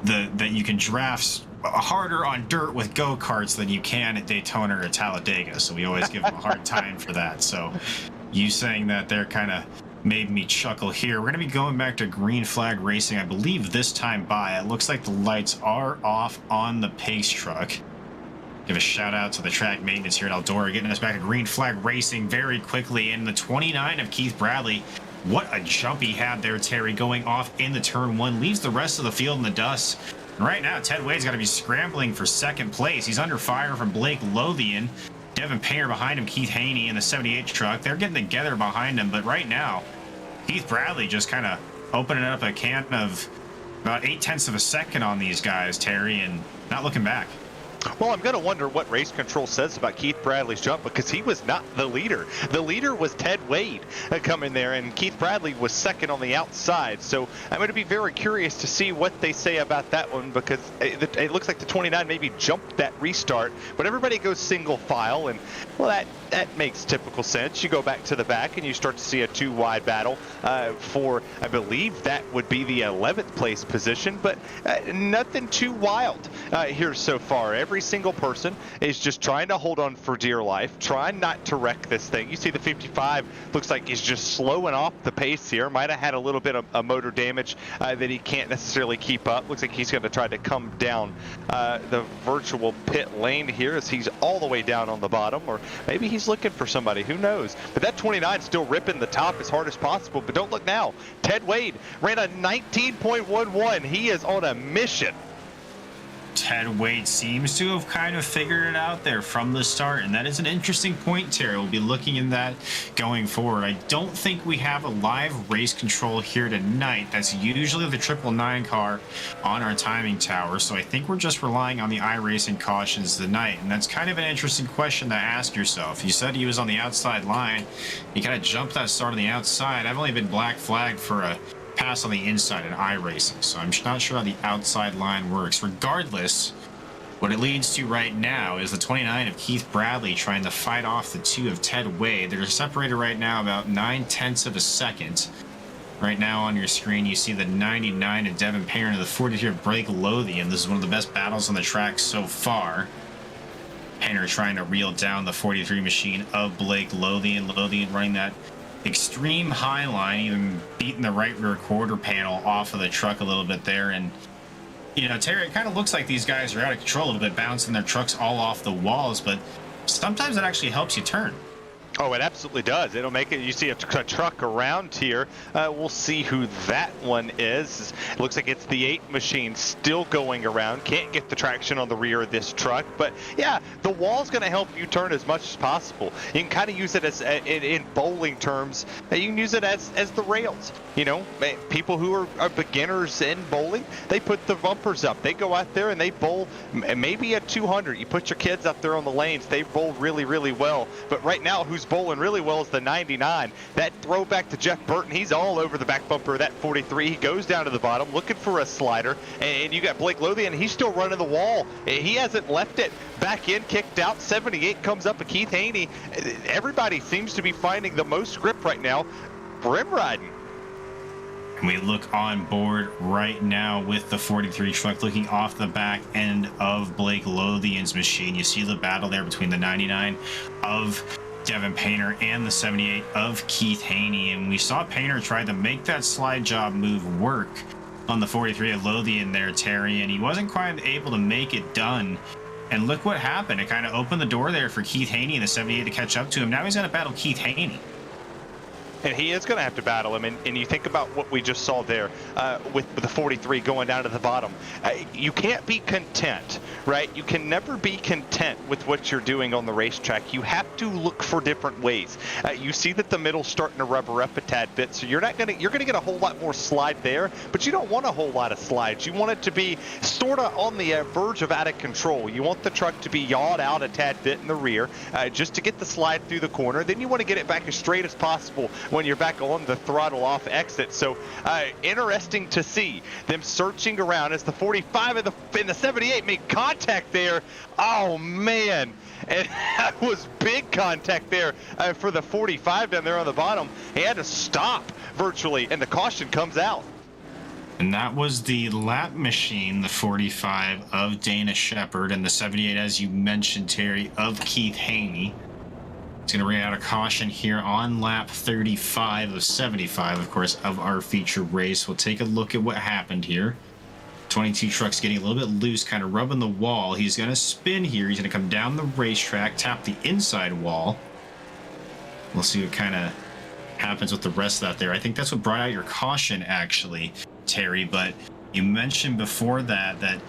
you can draft harder on dirt with go-karts than you can at Daytona or Talladega, so we always give him a hard time for that. So you saying that there kind of made me chuckle here. We're going to be going back to green flag racing, I believe this time by. It looks like the lights are off on the pace truck. Give a shout out to the track maintenance here at Eldora, getting us back to green flag racing very quickly. In the 29 of Keith Bradley, what a jump he had there, Terry, going off in the turn 1, leaves the rest of the field in the dust. And right now, Ted Wade's got to be scrambling for second place. He's under fire from Blake Lothian. Devin Painter behind him, Keith Haney in the 78 truck. They're getting together behind him, but right now, Keith Bradley just kind of opening up a can of about 0.8 of a second on these guys, Terry, and not looking back. Well, I'm going to wonder what race control says about Keith Bradley's jump, because he was not the leader. The leader was Ted Wade coming there, and Keith Bradley was second on the outside. So I'm going to be very curious to see what they say about that one, because it looks like the 29 maybe jumped that restart, but everybody goes single file, and well, that makes typical sense. You go back to the back and you start to see a two-wide battle for, I believe that would be the 11th place position, but nothing too wild here so far. Every single person is just trying to hold on for dear life, trying not to wreck this thing. You see the 55 looks like he's just slowing off the pace here. Might have had a little bit of motor damage that he can't necessarily keep up. Looks like he's going to try to come down the virtual pit lane here as he's all the way down on the bottom, or maybe he's looking for somebody, who knows. But that 29 still ripping the top as hard as possible. But don't look now, Ted Wade ran a 19.11. He is on a mission. Ted Wade seems to have kind of figured it out there from the start, and that is an interesting point, Terry. We'll be looking in that going forward. I don't think we have a live race control here tonight. That's usually the 999 car on our timing tower, so I think we're just relying on the iRacing cautions tonight, and that's kind of an interesting question to ask yourself. You said he was on the outside line. He kind of jumped that start on the outside. I've only been black flagged for a pass on the inside in iRacing, so I'm not sure how the outside line works. Regardless, what it leads to right now is the 29 of Keith Bradley trying to fight off the 2 of Ted Wade. They're separated right now about 9/10 of a second. Right now on your screen you see the 99 of Devin Payer and the 43 of Blake Lothian. This is one of the best battles on the track so far. Painter trying to reel down the 43 machine of Blake Lothian. Lothian running that extreme high line, even beating the right rear quarter panel off of the truck a little bit there. And you know, Terry, it kind of looks like these guys are out of control a little bit, bouncing their trucks all off the walls, but sometimes it actually helps you turn. Oh, it absolutely does. It'll make it. You see a truck around here. We'll see who that one is. It looks like it's the 8 machine still going around. Can't get the traction on the rear of this truck. But yeah, the wall's going to help you turn as much as possible. You can kind of use it as in bowling terms. You can use it as the rails. You know, people who are beginners in bowling, they put the bumpers up. They go out there and they bowl maybe at 200. You put your kids up there on the lanes. They bowl really, really well. But right now, who's bowling really well is the 99. That throwback to Jeff Burton, he's all over the back bumper of that 43. He goes down to the bottom looking for a slider, and you got Blake Lothian. He's still running the wall. He hasn't left it. Back in, kicked out. 78 comes up with Keith Haney. Everybody seems to be finding the most grip right now. Brim riding. We look on board right now with the 43 truck looking off the back end of Blake Lothian's machine. You see the battle there between the 99 of Devin Painter and the 78 of Keith Haney, and we saw Painter try to make that slide job move work on the 43 of Lothian there, Terry, and he wasn't quite able to make it done. And look what happened. It kind of opened the door there for Keith Haney and the 78 to catch up to him. Now he's going to battle Keith Haney. And he is going to have to battle him. And you think about what we just saw there with the 43 going down to the bottom. You can't be content, right? You can never be content with what you're doing on the racetrack. You have to look for different ways. You see that the middle's starting to rubber up a tad bit, so you're going to get a whole lot more slide there, but you don't want a whole lot of slides. You want it to be sort of on the verge of out of control. You want the truck to be yawed out a tad bit in the rear just to get the slide through the corner. Then you want to get it back as straight as possible when you're back on the throttle off exit. So interesting to see them searching around as the 45 and the 78 make contact there. Oh man, and that was big contact there for the 45 down there on the bottom. He had to stop virtually, and the caution comes out. And that was the lap machine, the 45 of Dana Shepard, and the 78, as you mentioned, Terry, of Keith Haney. It's going to bring out a caution here on lap 35 of 75, of course, of our featured race. We'll take a look at what happened here. 22 truck's getting a little bit loose, kind of rubbing the wall. He's going to spin here. He's going to come down the racetrack, tap the inside wall. We'll see what kind of happens with the rest of that there. I think that's what brought out your caution, actually, Terry. But you mentioned before that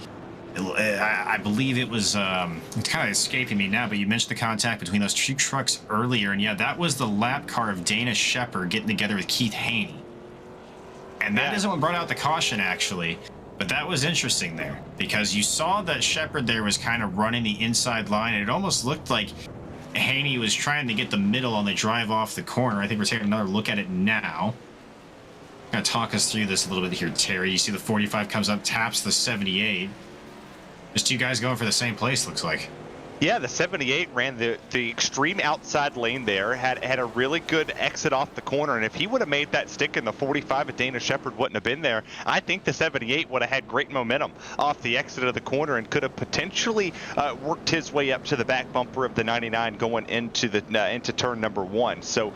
I believe it was, it's kind of escaping me now, but you mentioned the contact between those 2 trucks earlier, and yeah, that was the lap car of Dana Shepard getting together with Keith Haney. And that isn't what brought out the caution, actually. But that was interesting there because you saw that Shepard there was kind of running the inside line. And it almost looked like Haney was trying to get the middle on the drive off the corner. I think we're taking another look at it now. Gonna talk us through this a little bit here, Terry. You see the 45 comes up, taps the 78. There's two guys going for the same place, looks like. Yeah, the 78 ran the extreme outside lane there, had a really good exit off the corner, and if he would have made that stick in the 45 and Dana Shepard wouldn't have been there, I think the 78 would have had great momentum off the exit of the corner and could have potentially worked his way up to the back bumper of the 99 going into turn number 1. So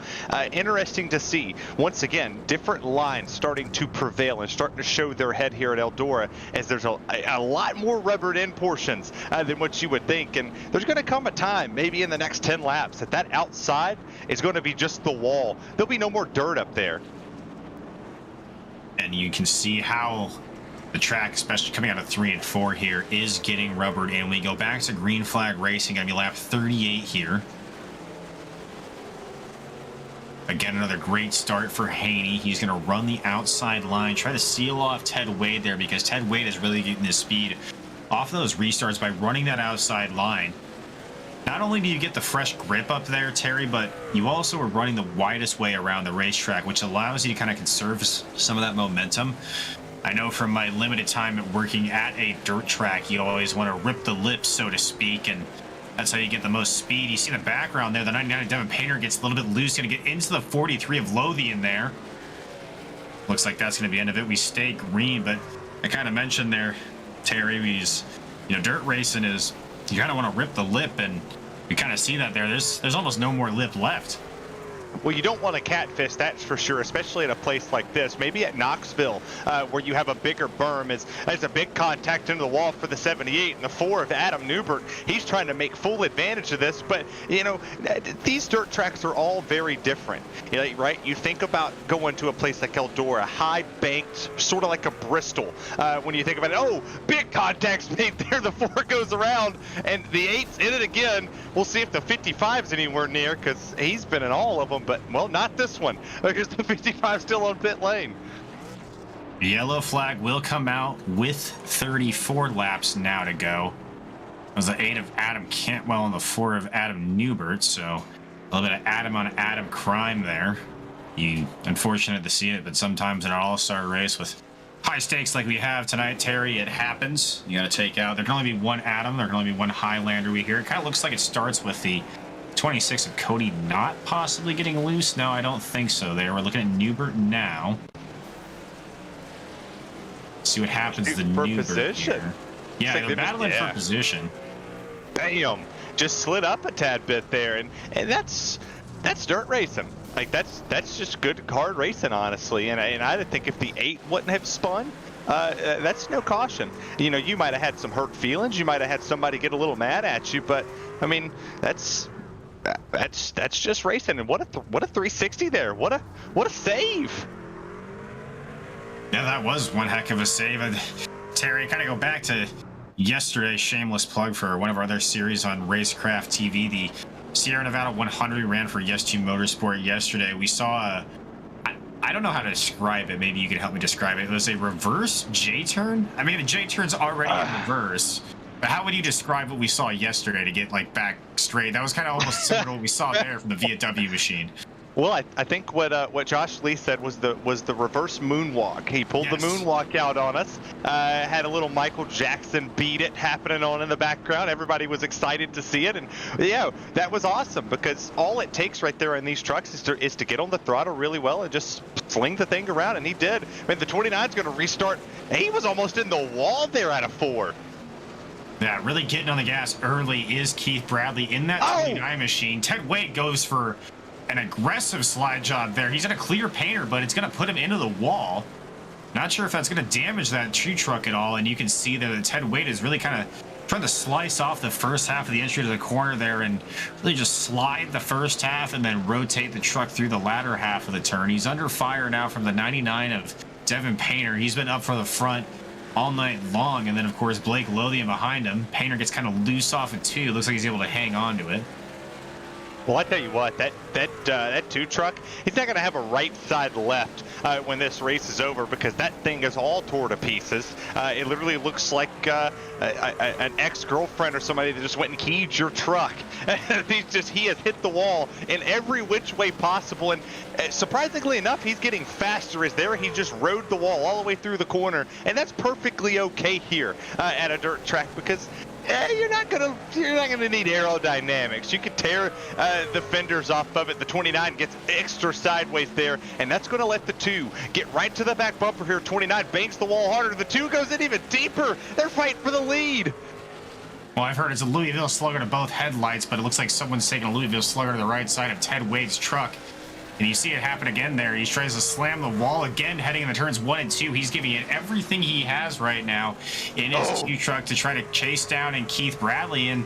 interesting to see. Once again, different lines starting to prevail and starting to show their head here at Eldora, as there's a lot more rubbered in portions than what you would think. And there's going to come a time, maybe in the next 10 laps, that outside is going to be just the wall. There'll be no more dirt up there. And you can see how the track, especially coming out of 3 and 4 here, is getting rubbered in. We go back to green flag racing, going to be lap 38 here. Again, another great start for Haney. He's going to run the outside line, try to seal off Ted Wade there, because Ted Wade is really getting his speed off of those restarts by running that outside line. Not only do you get the fresh grip up there, Terry, but you also are running the widest way around the racetrack, which allows you to kind of conserve some of that momentum. I know from my limited time at working at a dirt track, you always want to rip the lips, so to speak, and that's how you get the most speed. You see in the background there, the 99 of Devin Painter gets a little bit loose, going to get into the 43 of Lothian there. Looks like that's going to be the end of it. We stay green, but I kind of mentioned there, Terry, dirt racing is, you kind of want to rip the lip, and we kind of see that there. There's almost no more lip left. Well, you don't want to catfish, that's for sure, especially at a place like this. Maybe at Knoxville, where you have a bigger berm, as a big contact into the wall for the 78 and the 4 of Adam Newbert. He's trying to make full advantage of this, but, these dirt tracks are all very different, right? You think about going to a place like Eldora, high-banked, sort of like a Bristol. When you think about it, oh, big contacts made there, the 4 goes around, and the 8's in it again. We'll see if the 55's anywhere near, because he's been in all of them. But, well, not this one, because the 55 still on pit lane. The yellow flag will come out with 34 laps now to go. It was the 8 of Adam Cantwell and the 4 of Adam Newbert, so a little bit of Adam on Adam crime there. Unfortunate to see it, but sometimes in an all-star race with high stakes like we have tonight, Terry, it happens. You got to take out. There can only be one Adam. There can only be one Highlander we hear. It kind of looks like it starts with the 26 of Cody not possibly getting loose. No, I don't think so there. We're looking at Newbert now. See what happens to Newbert position here. Yeah, they're battling for position. Bam! Just slid up a tad bit there, and that's dirt racing. Like that's just good hard racing, honestly. And I think if the 8 wouldn't have spun, that's no caution. You might have had some hurt feelings. You might have had somebody get a little mad at you, but I mean that's just racing. And what a 360 there. What a save. Yeah, that was one heck of a save. Terry, kind of go back to yesterday, shameless plug for one of our other series on Racecraft TV, the Sierra Nevada 100 we ran for Yes2 Motorsport yesterday. We saw I don't know how to describe it. Maybe you could help me describe it. It was a reverse J-turn. I mean, the J-turn's already in reverse. But how would you describe what we saw yesterday to get back straight? That was kind of almost similar to what we saw there from the VW machine. Well, I think what Josh Lee said was the reverse moonwalk. He pulled the moonwalk out on us. Had a little Michael Jackson beat it happening on in the background. Everybody was excited to see it, and yeah, that was awesome because all it takes right there in these trucks is to get on the throttle really well and just sling the thing around, and he did. I mean, the 29's going to restart. He was almost in the wall there out of 4. Yeah, really getting on the gas early is Keith Bradley in that 29 machine. Ted Wade goes for an aggressive slide job there. He's going to clear Painter, but it's going to put him into the wall. Not sure if that's going to damage that tree truck at all, and you can see that Ted Wade is really kind of trying to slice off the first half of the entry to the corner there and really just slide the first half and then rotate the truck through the latter half of the turn. He's under fire now from the 99 of Devin Painter. He's been up for the front all night long, and then of course Blake Lothian behind him. Painter gets kind of loose off it too. Looks like he's able to hang on to it. Well, I tell you what, that two truck, he's not going to have a right side left when this race is over, because that thing is all tore to pieces. It literally looks like an ex-girlfriend or somebody that just went and keyed your truck. He has hit the wall in every which way possible, and surprisingly enough, he's getting faster as there. He just rode the wall all the way through the corner, and that's perfectly okay here at a dirt track, because you're not gonna need aerodynamics. You could tear the fenders off of it. The 29 gets extra sideways there, and that's gonna let the 2 get right to the back bumper here. 29 banks the wall harder. The 2 goes in even deeper. They're fighting for the lead. Well, I've heard it's a Louisville Slugger to both headlights, but it looks like someone's taking a Louisville Slugger to the right side of Ted Wade's truck. And you see it happen again there. He tries to slam the wall again, heading in the turns 1 and 2. He's giving it everything he has right now in his Q truck to try to chase down and Keith Bradley. And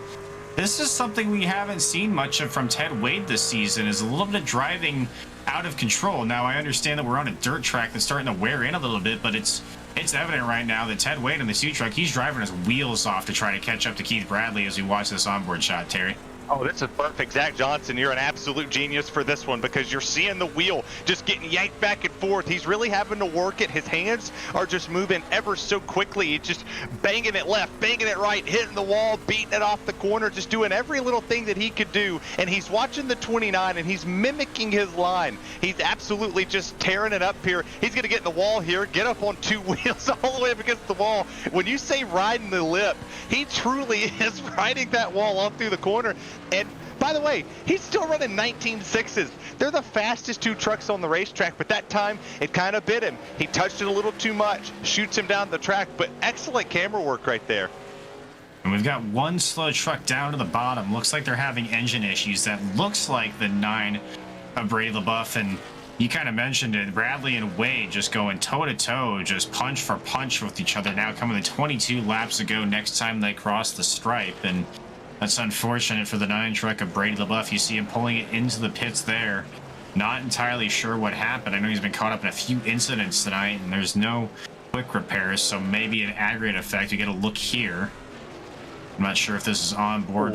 this is something we haven't seen much of from Ted Wade this season, is a little bit of driving out of control. Now, I understand that we're on a dirt track that's starting to wear in a little bit, but it's evident right now that Ted Wade in the Q truck, he's driving his wheels off to try to catch up to Keith Bradley as we watch this onboard shot, Terry. Oh, this is perfect. Zach Johnson, you're an absolute genius for this one, because you're seeing the wheel just getting yanked back and forth. He's really having to work it. His hands are just moving ever so quickly. He's just banging it left, banging it right, hitting the wall, beating it off the corner, just doing every little thing that he could do. And he's watching the 29, and he's mimicking his line. He's absolutely just tearing it up here. He's going to get in the wall here, get up on 2 wheels all the way up against the wall. When you say riding the lip, he truly is riding that wall all through the corner. And by the way, he's still running 19.6s. They're the fastest 2 trucks on the racetrack, but that time it kind of bit him. He touched it a little too much, shoots him down the track, but excellent camera work right there. And we've got one slow truck down to the bottom. Looks like they're having engine issues. That looks like the 9 of Brady LaBeouf, and you kind of mentioned it. Bradley and Wade just going toe-to-toe, just punch for punch with each other now, coming to 22 laps ago next time they cross the stripe. And that's unfortunate for the 9 truck of Brady LaBeouf. You see him pulling it into the pits there. Not entirely sure what happened. I know he's been caught up in a few incidents tonight, and there's no quick repairs, so maybe an aggregate effect. You get a look here. I'm not sure if this is on board.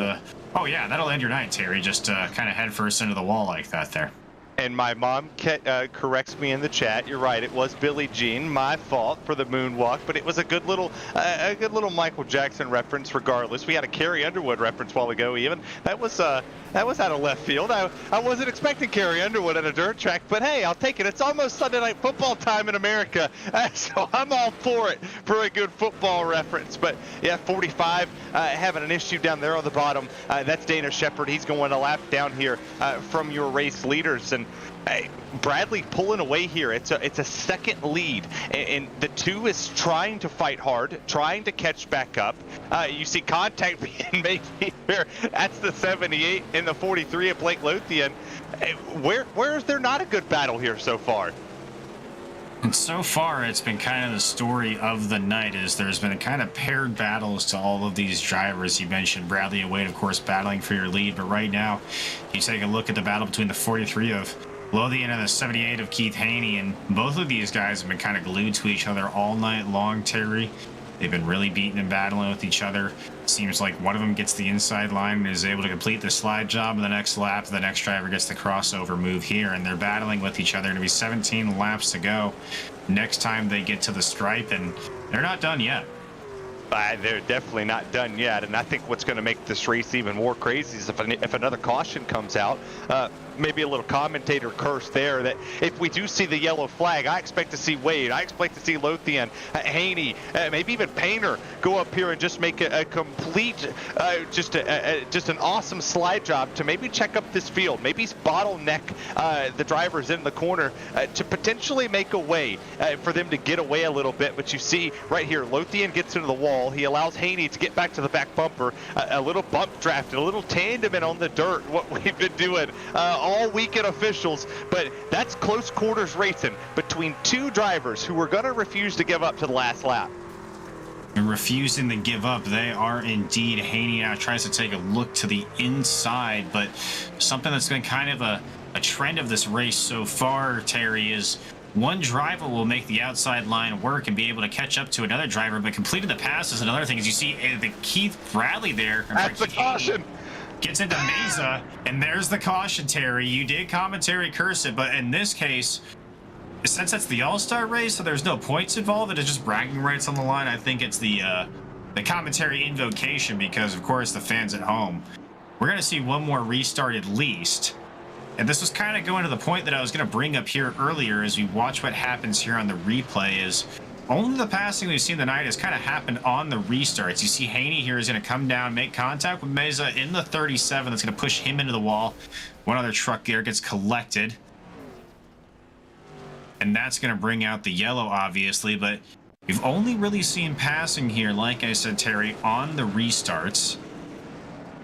Oh, yeah, that'll end your night, Terry. Just kind of head first into the wall like that there. And my mom corrects me in the chat. You're right. It was Billie Jean. My fault for the moonwalk, but it was a good little Michael Jackson reference. Regardless, we had a Carrie Underwood reference a while ago. Even that was out of left field. I wasn't expecting Carrie Underwood at a dirt track, but hey, I'll take it. It's almost Sunday night football time in America, so I'm all for it for a good football reference. But yeah, 45 having an issue down there on the bottom. That's Dana Shepard. He's going a lap down here from your race leaders, and Bradley pulling away here. It's a second lead, and the 2 is trying to fight hard, trying to catch back up. You see contact being made here. That's the 78 and the 43 of Blake Lothian. Where is there not a good battle here so far? And so far, it's been kind of the story of the night, is there's been kind of paired battles to all of these drivers. You mentioned Bradley and Wade, of course, battling for your lead, but right now, you take a look at the battle between the 43 of Lothian and the 78 of Keith Haney, and both of these guys have been kind of glued to each other all night long, Terry. They've been really beating and battling with each other. Seems like one of them gets the inside line and is able to complete the slide job in the next lap. The next driver gets the crossover move here, and they're battling with each other. It'll be 17 laps to go next time they get to the stripe, and they're not done yet. They're definitely not done yet, and I think what's going to make this race even more crazy is if another caution comes out. Maybe a little commentator curse there, that if we do see the yellow flag, I expect to see Wade, I expect to see Lothian, Haney, maybe even Painter go up here and just make a complete, just an awesome slide job to maybe check up this field, maybe bottleneck the drivers in the corner to potentially make a way for them to get away a little bit. But you see right here, Lothian gets into the wall. He allows Haney to get back to the back bumper, a little bump draft, a little tandeming on the dirt, what we've been doing all weekend officials. But that's close quarters racing between 2 drivers who are going to refuse to give up to the last lap. And refusing to give up, they are indeed. Haney now tries to take a look to the inside, but something that's been kind of a trend of this race so far, Terry, is one driver will make the outside line work and be able to catch up to another driver, but completing the pass is another thing. As you see the Keith Bradley there. That's the caution. Gets into Mesa, and there's the caution, Terry. You did commentary curse it, but in this case, since it's the All-Star race, so there's no points involved, it is just bragging rights on the line. I think it's the commentary invocation because, of course, the fans at home. We're going to see one more restart at least. And this was kind of going to the point that I was going to bring up here earlier as we watch what happens here on the replay is only the passing we've seen tonight has kind of happened on the restarts. You see Haney here is going to come down, make contact with Mesa in the 37. That's going to push him into the wall. One other truck there gets collected. And that's going to bring out the yellow, obviously. But we've only really seen passing here, like I said, Terry, on the restarts.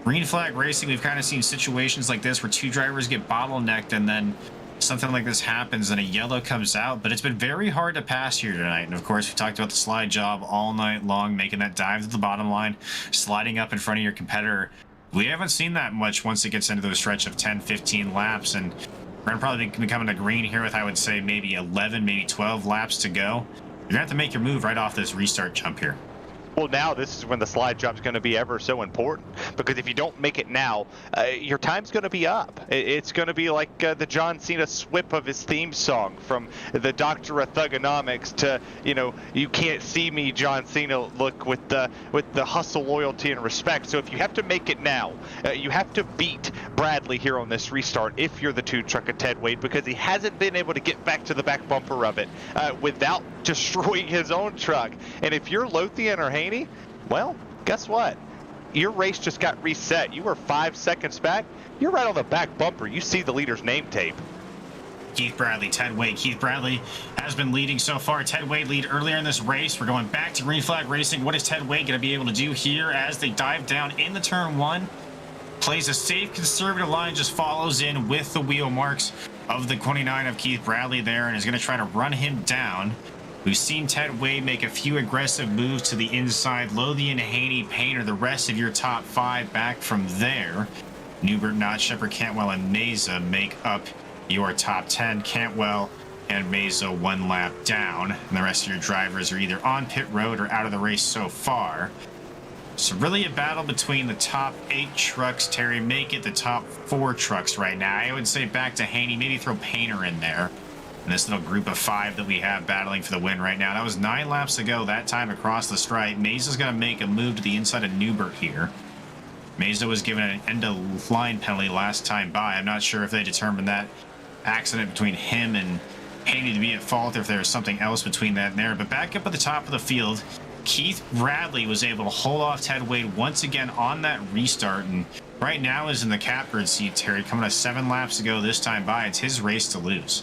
Green flag racing, we've kind of seen situations like this where two drivers get bottlenecked and then something like this happens and a yellow comes out, but it's been very hard to pass here tonight. And of course, we talked about the slide job all night long, making that dive to the bottom line, sliding up in front of your competitor. We haven't seen that much once it gets into the stretch of 10, 15 laps, and we're going to probably be coming to green here with, I would say, maybe 11, maybe 12 laps to go. You're going to have to make your move right off this restart jump here. Well, now this is when the slide job's going to be ever so important, because if you don't make it now, your time's going to be up. It's going to be like the John Cena swip of his theme song from the Doctor of Thugonomics to, you know, you can't see me, John Cena look with the hustle, loyalty, and respect. So if you have to make it now, you have to beat Bradley here on this restart if you're the two truck of Ted Wade, because he hasn't been able to get back to the back bumper of it without destroying his own truck. And if you're Lothian or Haney, well, guess what? Your race just got reset. You were 5 seconds back. You're right on the back bumper. You see the leader's name tape. Keith Bradley, Ted Wade. Keith Bradley has been leading so far. Ted Wade lead earlier in this race. We're going back to green flag racing. What is Ted Wade going to be able to do here as they dive down in the turn one? Plays a safe, conservative line, just follows in with the wheel marks of the 29 of Keith Bradley there and is going to try to run him down. We've seen Ted Wade make a few aggressive moves to the inside. Lothian, Haney, Painter, the rest of your top five back from there. Newbert, Knott, Shepard, Cantwell, and Mesa make up your top 10. Cantwell and Mesa one lap down. And the rest of your drivers are either on pit road or out of the race so far. So really a battle between the top 8 trucks, Terry. Make it the top 4 trucks right now. I would say back to Haney, maybe throw Painter in there. And this little group of 5 that we have battling for the win right now. That was 9 laps ago, that time across the stripe. Mesa's going to make a move to the inside of Newbert here. Mesa was given an end-of-line penalty last time by. I'm not sure if they determined that accident between him and Haney to be at fault, or if there was something else between that and there. But back up at the top of the field, Keith Bradley was able to hold off Ted Wade once again on that restart. And right now is in the catbird seat, Terry, coming to 7 laps ago this time by. It's his race to lose.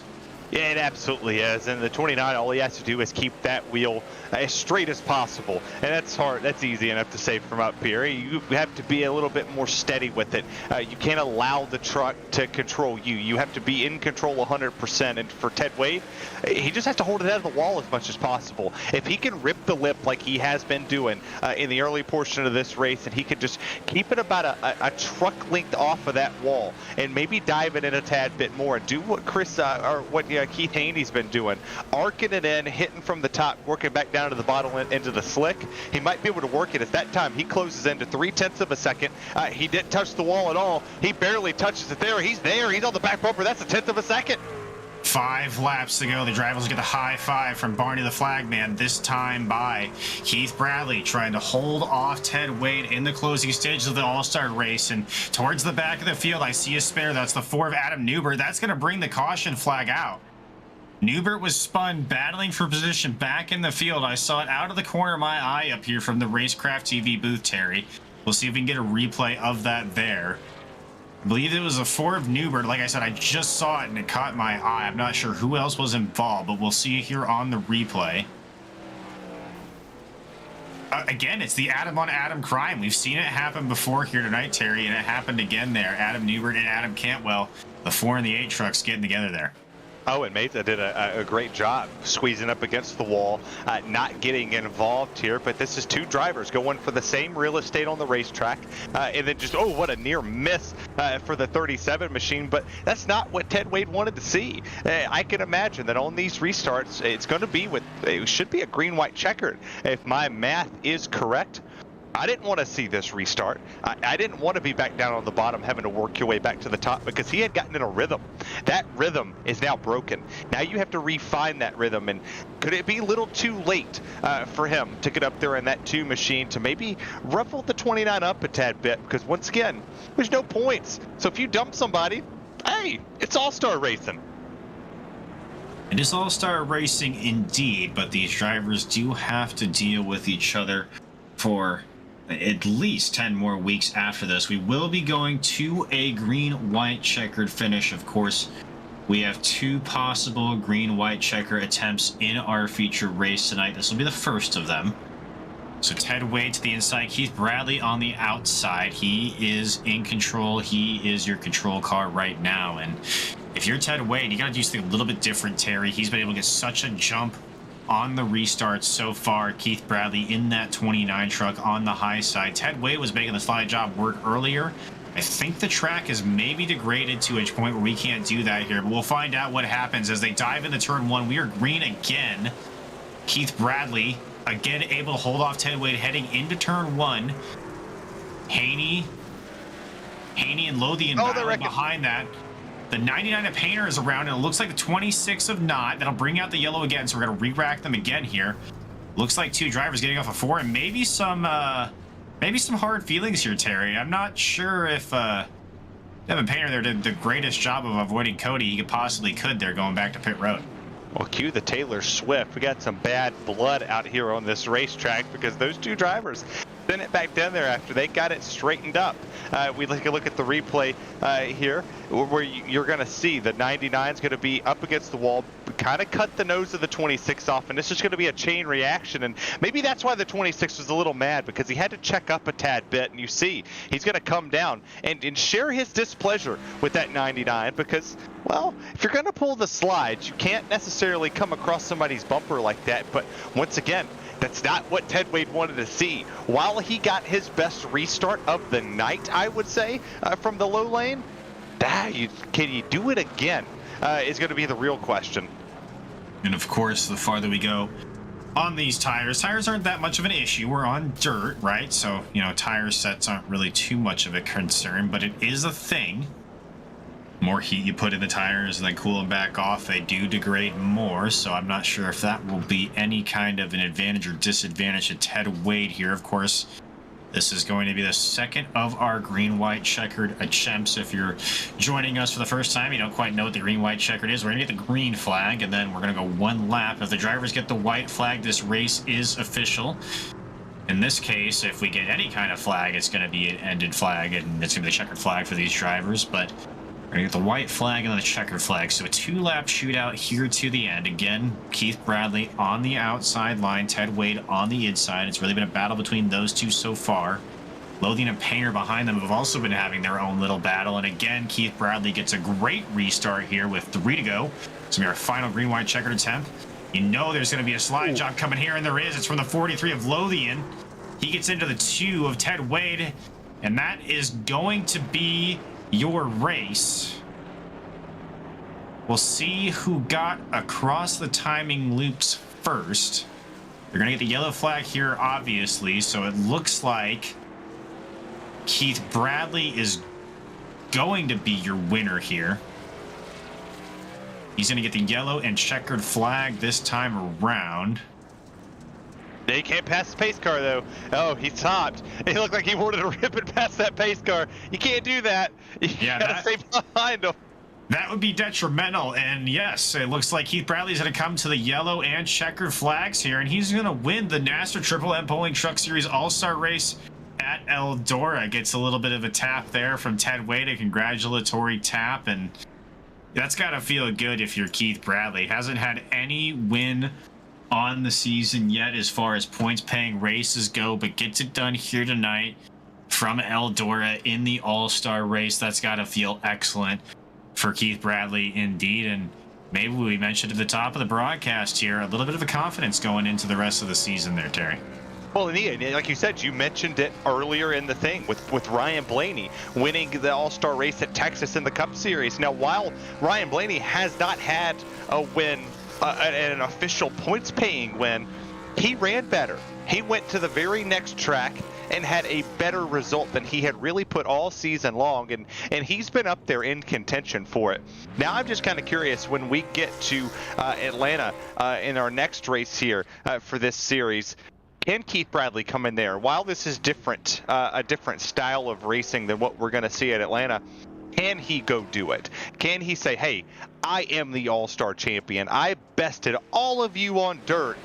Yeah, it absolutely is. And the 29, all he has to do is keep that wheel as straight as possible. And that's hard. That's easy enough to say from up here. You have to be a little bit more steady with it. You can't allow the truck to control you. You have to be in control 100%. And for Ted Wade, he just has to hold it out of the wall as much as possible. If he can rip the lip like he has been doing in the early portion of this race, and he can just keep it about a truck length off of that wall and maybe dive it in a tad bit more and do what Keith Haney's been doing, arcing it in, hitting from the top, working back down to the bottom into the slick. He might be able to work it. At that time, he closes into 0.3 of a second. He didn't touch the wall at all. He barely touches it there. He's there. He's on the back bumper. That's 1/10 of a second. 5 laps to go. The drivers get the high five from Barney the Flagman, this time by Keith Bradley, trying to hold off Ted Wade in the closing stages of the All-Star race. And towards the back of the field, I see a spare. That's the 4 of Adam Newbert. That's going to bring the caution flag out. Newbert was spun, battling for position back in the field. I saw it out of the corner of my eye up here from the Racecraft TV booth, Terry. We'll see if we can get a replay of that there. I believe it was a 4 of Newbert. Like I said, I just saw it and it caught my eye. I'm not sure who else was involved, but we'll see here on the replay. Again, it's the Adam on Adam crime. We've seen it happen before here tonight, Terry, and it happened again there. Adam Newbert and Adam Cantwell, the 4 and the 8 trucks getting together there. Oh, and Mesa did a great job squeezing up against the wall, not getting involved here. But this is 2 drivers going for the same real estate on the racetrack. And then just, oh, what a near miss for the 37 machine. But that's not what Ted Wade wanted to see. I can imagine that on these restarts, it should be a green-white checkered. If my math is correct, I didn't want to see this restart. I didn't want to be back down on the bottom having to work your way back to the top because he had gotten in a rhythm. That rhythm is now broken. Now you have to refine that rhythm, and could it be a little too late for him to get up there in that 2 machine to maybe ruffle the 29 up a tad bit? Because once again, there's no points. So if you dump somebody, hey, it's all-star racing. It is all-star racing indeed, but these drivers do have to deal with each other for at least 10 more weeks after this. We will be going to a green-white checkered finish. Of course, we have 2 possible green-white checker attempts in our feature race tonight. This will be the first of them. So Ted Wade to the inside, Keith Bradley on the outside. He is in control. He is your control car right now. And if you're Ted Wade, you got to do something a little bit different, Terry. He's been able to get such a jump on the restarts so far. Keith Bradley in that 29 truck on the high side. Ted Wade was making the slide job work earlier. I think the track is maybe degraded to a point where we can't do that here, but we'll find out what happens as they dive into turn 1. We are green again. Keith Bradley again able to hold off Ted Wade heading into turn 1. Haney and Lothian battling behind that. The 99 of Painter is around, and it looks like the 26 of Knott. That'll bring out the yellow again, so we're going to re-rack them again here. Looks like 2 drivers getting off of 4, and maybe some hard feelings here, Terry. I'm not sure if Devin Painter there did the greatest job of avoiding Cody he possibly could there going back to pit road. Well, cue the Taylor Swift. We got some bad blood out here on this racetrack because those 2 drivers sent it back down there after they got it straightened up. We take a look at the replay here where you're going to see the 99 is going to be up against the wall, kind of cut the nose of the 26 off, and it's just going to be a chain reaction. And maybe that's why the 26 was a little mad, because he had to check up a tad bit, and you see he's going to come down and share his displeasure with that 99 because, well, if you're going to pull the slides, you can't necessarily come across somebody's bumper like that. But once again, that's not what Ted Wade wanted to see. While he got his best restart of the night, I would say, from the low lane, can you do it again is going to be the real question. And of course, the farther we go on these tires aren't that much of an issue. We're on dirt, right? So, tire sets aren't really too much of a concern, but it is a thing. More heat you put in the tires and then cool them back off, they do degrade more. So I'm not sure if that will be any kind of an advantage or disadvantage to Ted Wade here. Of course, this is going to be the second of our green-white checkered attempts. If you're joining us for the first time, you don't quite know what the green-white checkered is. We're going to get the green flag, and then we're going to go 1 lap. If the drivers get the white flag, this race is official. In this case, if we get any kind of flag, it's going to be an ended flag, and it's going to be the checkered flag for these drivers. But we're going to get the white flag and then the checkered flag. So a 2-lap shootout here to the end. Again, Keith Bradley on the outside line, Ted Wade on the inside. It's really been a battle between those 2 so far. Lothian and Painter behind them have also been having their own little battle. And again, Keith Bradley gets a great restart here with 3 to go. It's going to be our final green-white checkered attempt. You know there's going to be a slide job coming here, and there is. It's from the 43 of Lothian. He gets into the 2 of Ted Wade, and that is going to be your race. We'll see who got across the timing loops first. You're going to get the yellow flag here, obviously, so it looks like Keith Bradley is going to be your winner here. He's going to get the yellow and checkered flag this time around. They can't pass the pace car, though. Oh, he stopped. It looked like he wanted to rip it past that pace car. You can't do that. You gotta stay behind him. That would be detrimental, and yes, it looks like Keith Bradley's going to come to the yellow and checkered flags here, and he's going to win the NASRA Triple M Pulling Truck Series All-Star Race at Eldora. Gets a little bit of a tap there from Ted Wade, a congratulatory tap, and that's got to feel good if you're Keith Bradley. Hasn't had any win on the season yet as far as points-paying races go, but gets it done here tonight from Eldora in the All-Star Race. That's got to feel excellent for Keith Bradley indeed. And maybe we mentioned at the top of the broadcast here, a little bit of a confidence going into the rest of the season there, Terry. Well, and like you said, you mentioned it earlier in the thing with Ryan Blaney winning the All-Star Race at Texas in the Cup Series. Now, while Ryan Blaney has not had a win, an official points-paying win, he ran better. He went to the very next track and had a better result than he had really put all season long, and he's been up there in contention for it. Now I'm just kind of curious when we get to Atlanta in our next race here for this series. Can Keith Bradley come in there? While this is different, a different style of racing than what we're going to see at Atlanta, can he go do it? Can he say, hey, I am the all-star champion. I bested all of you on dirt.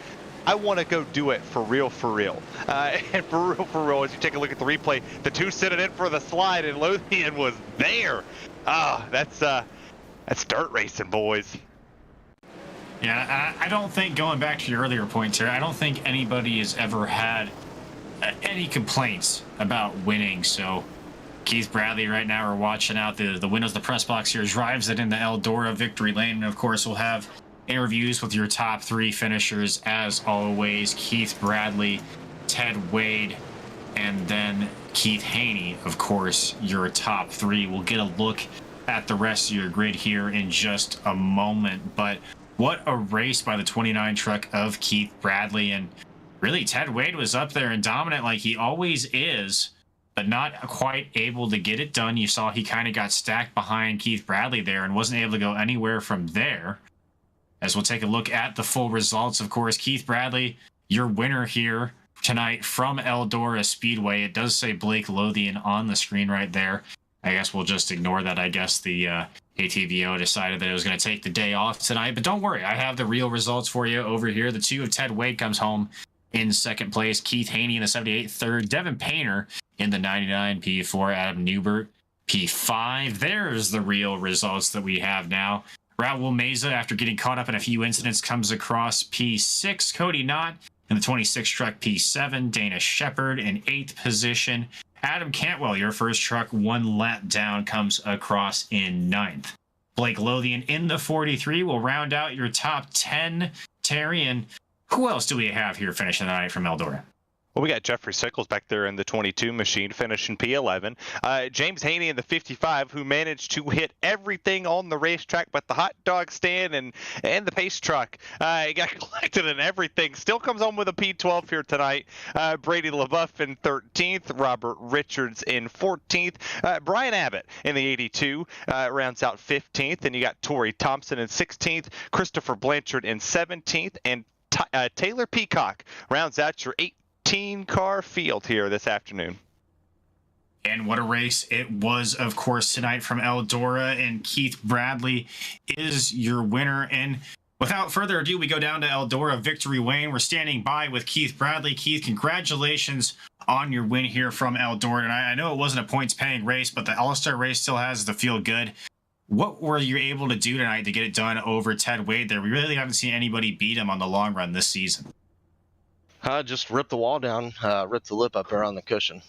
I want to go do it for real, for real. And for real, as you take a look at the replay, the two sitting in for the slide, and Lothian was there. That's dirt racing, boys. Yeah, I don't think, going back to your earlier point, Terry, I don't think anybody has ever had any complaints about winning. So Keith Bradley right now, we're watching out the windows of the press box here, drives it into Eldora victory lane. And of course, we'll have interviews with your top three finishers as always: Keith Bradley, Ted Wade, and then Keith Haney. Of course, your top three. We'll get a look at the rest of your grid here in just a moment. But what a race by the 29 truck of Keith Bradley. And really, Ted Wade was up there and dominant like he always is, but not quite able to get it done. You saw he kind of got stacked behind Keith Bradley there and wasn't able to go anywhere from there. As we'll take a look at the full results, of course, Keith Bradley, your winner here tonight from Eldora Speedway. It does say Blake Lothian on the screen right there. I guess we'll just ignore that. I guess the ATVO decided that it was going to take the day off tonight. But don't worry, I have the real results for you over here. The two of Ted Wade comes home in second place. Keith Haney in the 78 third. Devin Painter in the 99 P4. Adam Newbert P5. There's the real results that we have now. Raul Meza, after getting caught up in a few incidents, comes across P6. Cody Knott in the 26 truck P7. Dana Shepard in 8th position. Adam Cantwell, your first truck, 1 lap down, comes across in 9th. Blake Lothian in the 43 will round out your top 10. Terry, and who else do we have here finishing the night from Eldora? Well, we got Jeffrey Sickles back there in the 22 machine, finishing P11. James Haney in the 55, who managed to hit everything on the racetrack but the hot dog stand and the pace truck. He got collected in everything. Still comes home with a P12 here tonight. Brady LaBeouf in 13th. Robert Richards in 14th. Brian Abbott in the 82 rounds out 15th. And you got Torrey Thompson in 16th. Christopher Blanchard in 17th. And Taylor Peacock rounds out your 18-car field here this afternoon. And what a race it was, of course, tonight from Eldora. And Keith Bradley is your winner. And without further ado, we go down to Eldora Victory Lane. We're standing by with Keith Bradley. Keith, congratulations on your win here from Eldora. And I know it wasn't a points-paying race, but the All-Star race still has the feel good. What were you able to do tonight to get it done over Ted Wade there? We really haven't seen anybody beat him on the long run this season. Just ripped the wall down, ripped the lip up there on the cushion.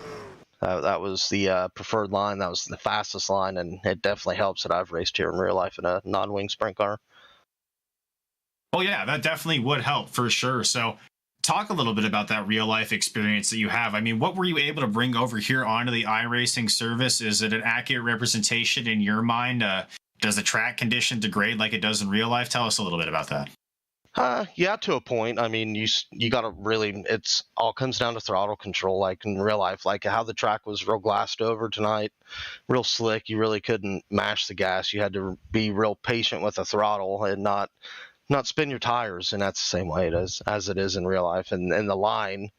That was the preferred line. That was the fastest line, and it definitely helps that I've raced here in real life in a non-wing sprint car. Well, yeah, that definitely would help for sure. So talk a little bit about that real life experience that you have. I mean, what were you able to bring over here onto the iRacing service? Is it an accurate representation in your mind? Does the track condition degrade like it does in real life? Tell us a little bit about that. Yeah, to a point. I mean, you got to really, it's all comes down to throttle control, like in real life, like how the track was real glassed over tonight, real slick. You really couldn't mash the gas. You had to be real patient with the throttle and not spin your tires. And that's the same way as it is in real life. And the line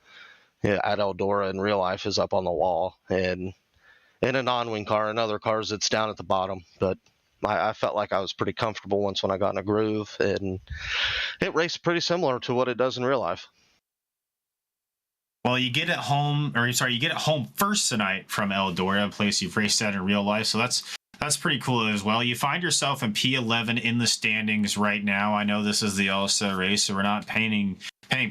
at Eldora in real life is up on the wall, and in a non-wing car, in other cars, it's down at the bottom. But I felt like I was pretty comfortable once when I got in a groove, and it raced pretty similar to what it does in real life. Well, you get it home first tonight from Eldora, a place you've raced at in real life. So that's pretty cool as well. You find yourself in P11 in the standings right now. I know this is the All-Star race, so we're not paying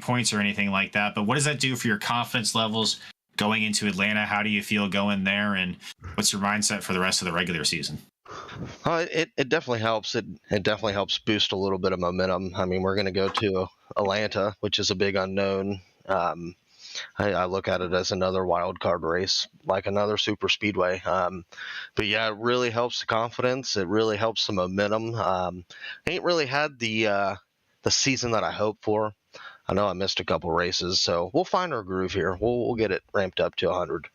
points or anything like that. But what does that do for your confidence levels going into Atlanta? How do you feel going there, and what's your mindset for the rest of the regular season? It definitely helps. It definitely helps boost a little bit of momentum. I mean, we're going to go to Atlanta, which is a big unknown. I look at it as another wild card race, like another super speedway. But yeah, it really helps the confidence. It really helps the momentum. Ain't really had the season that I hoped for. I know I missed a couple races, so we'll find our groove here. We'll get it ramped up to 100.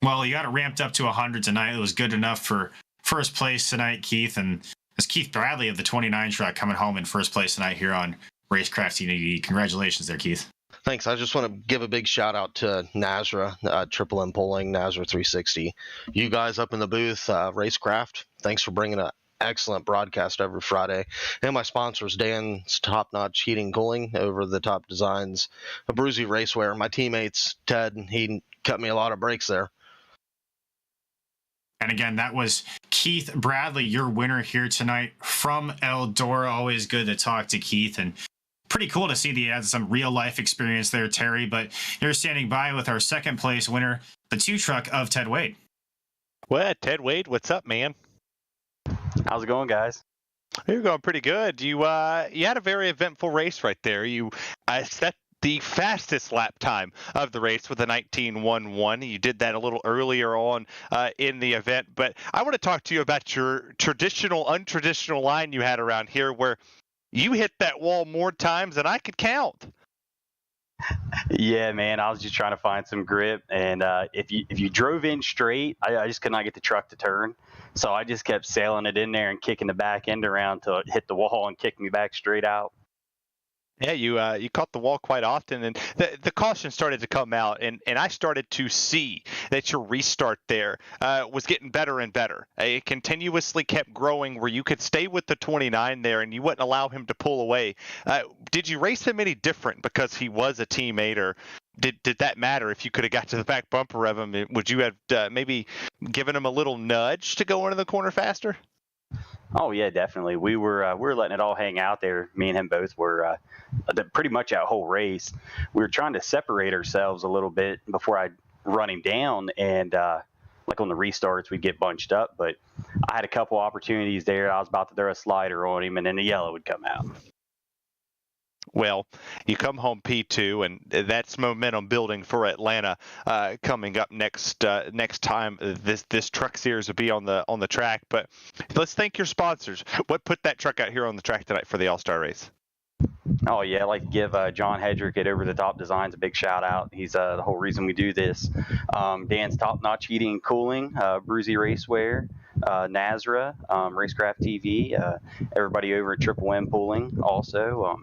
Well, you got it ramped up to 100 tonight. It was good enough for first place tonight, Keith. And it's Keith Bradley of the 29 truck coming home in first place tonight here on Racecraft TV. Congratulations there, Keith. Thanks. I just want to give a big shout out to NASRA, Triple M Polling, NASRA 360. You guys up in the booth, Racecraft, thanks for bringing an excellent broadcast every Friday. And my sponsors, Dan's Top Notch Heating Cooling, Over the Top Designs, Abruzzi Racewear. My teammates, Ted, he cut me a lot of breaks there. And again, that was Keith Bradley, your winner here tonight from Eldora. Always good to talk to Keith, and pretty cool to see that he had some real life experience there, Terry. But you're standing by with our second place winner, the 2 truck of Ted Wade. Well, Ted Wade, what's up, man? How's it going, guys? You're going pretty good. You had a very eventful race right there. You set the fastest lap time of the race with a 19.11. You did that a little earlier on in the event. But I want to talk to you about your traditional, untraditional line you had around here where you hit that wall more times than I could count. Yeah, man, I was just trying to find some grip, and if you drove in straight, I just could not get the truck to turn, so I just kept sailing it in there and kicking the back end around till it hit the wall and kicked me back straight out. Yeah, you caught the wall quite often, and the caution started to come out, and I started to see that your restart there was getting better and better. It continuously kept growing where you could stay with the 29 there, and you wouldn't allow him to pull away. Did you race him any different because he was a teammate, or did that matter? If you could have got to the back bumper of him, would you have maybe given him a little nudge to go into the corner faster? Oh yeah, definitely. We were letting it all hang out there. Me and him both were pretty much that whole race. We were trying to separate ourselves a little bit before I'd run him down, and like on the restarts we'd get bunched up. But I had a couple opportunities there. I was about to throw a slider on him, and then the yellow would come out. Well, you come home P2, and that's momentum building for Atlanta coming up next time. This truck series will be on the track. But let's thank your sponsors. What put that truck out here on the track tonight for the All-Star race? Oh yeah, I'd like to give John Hedrick at Over the Top Designs a big shout out. He's the whole reason we do this. Dan's Top Notch Heating and Cooling, Abruzzi Racewear, NASRA, Racecraft TV, everybody over at Triple M Pooling also.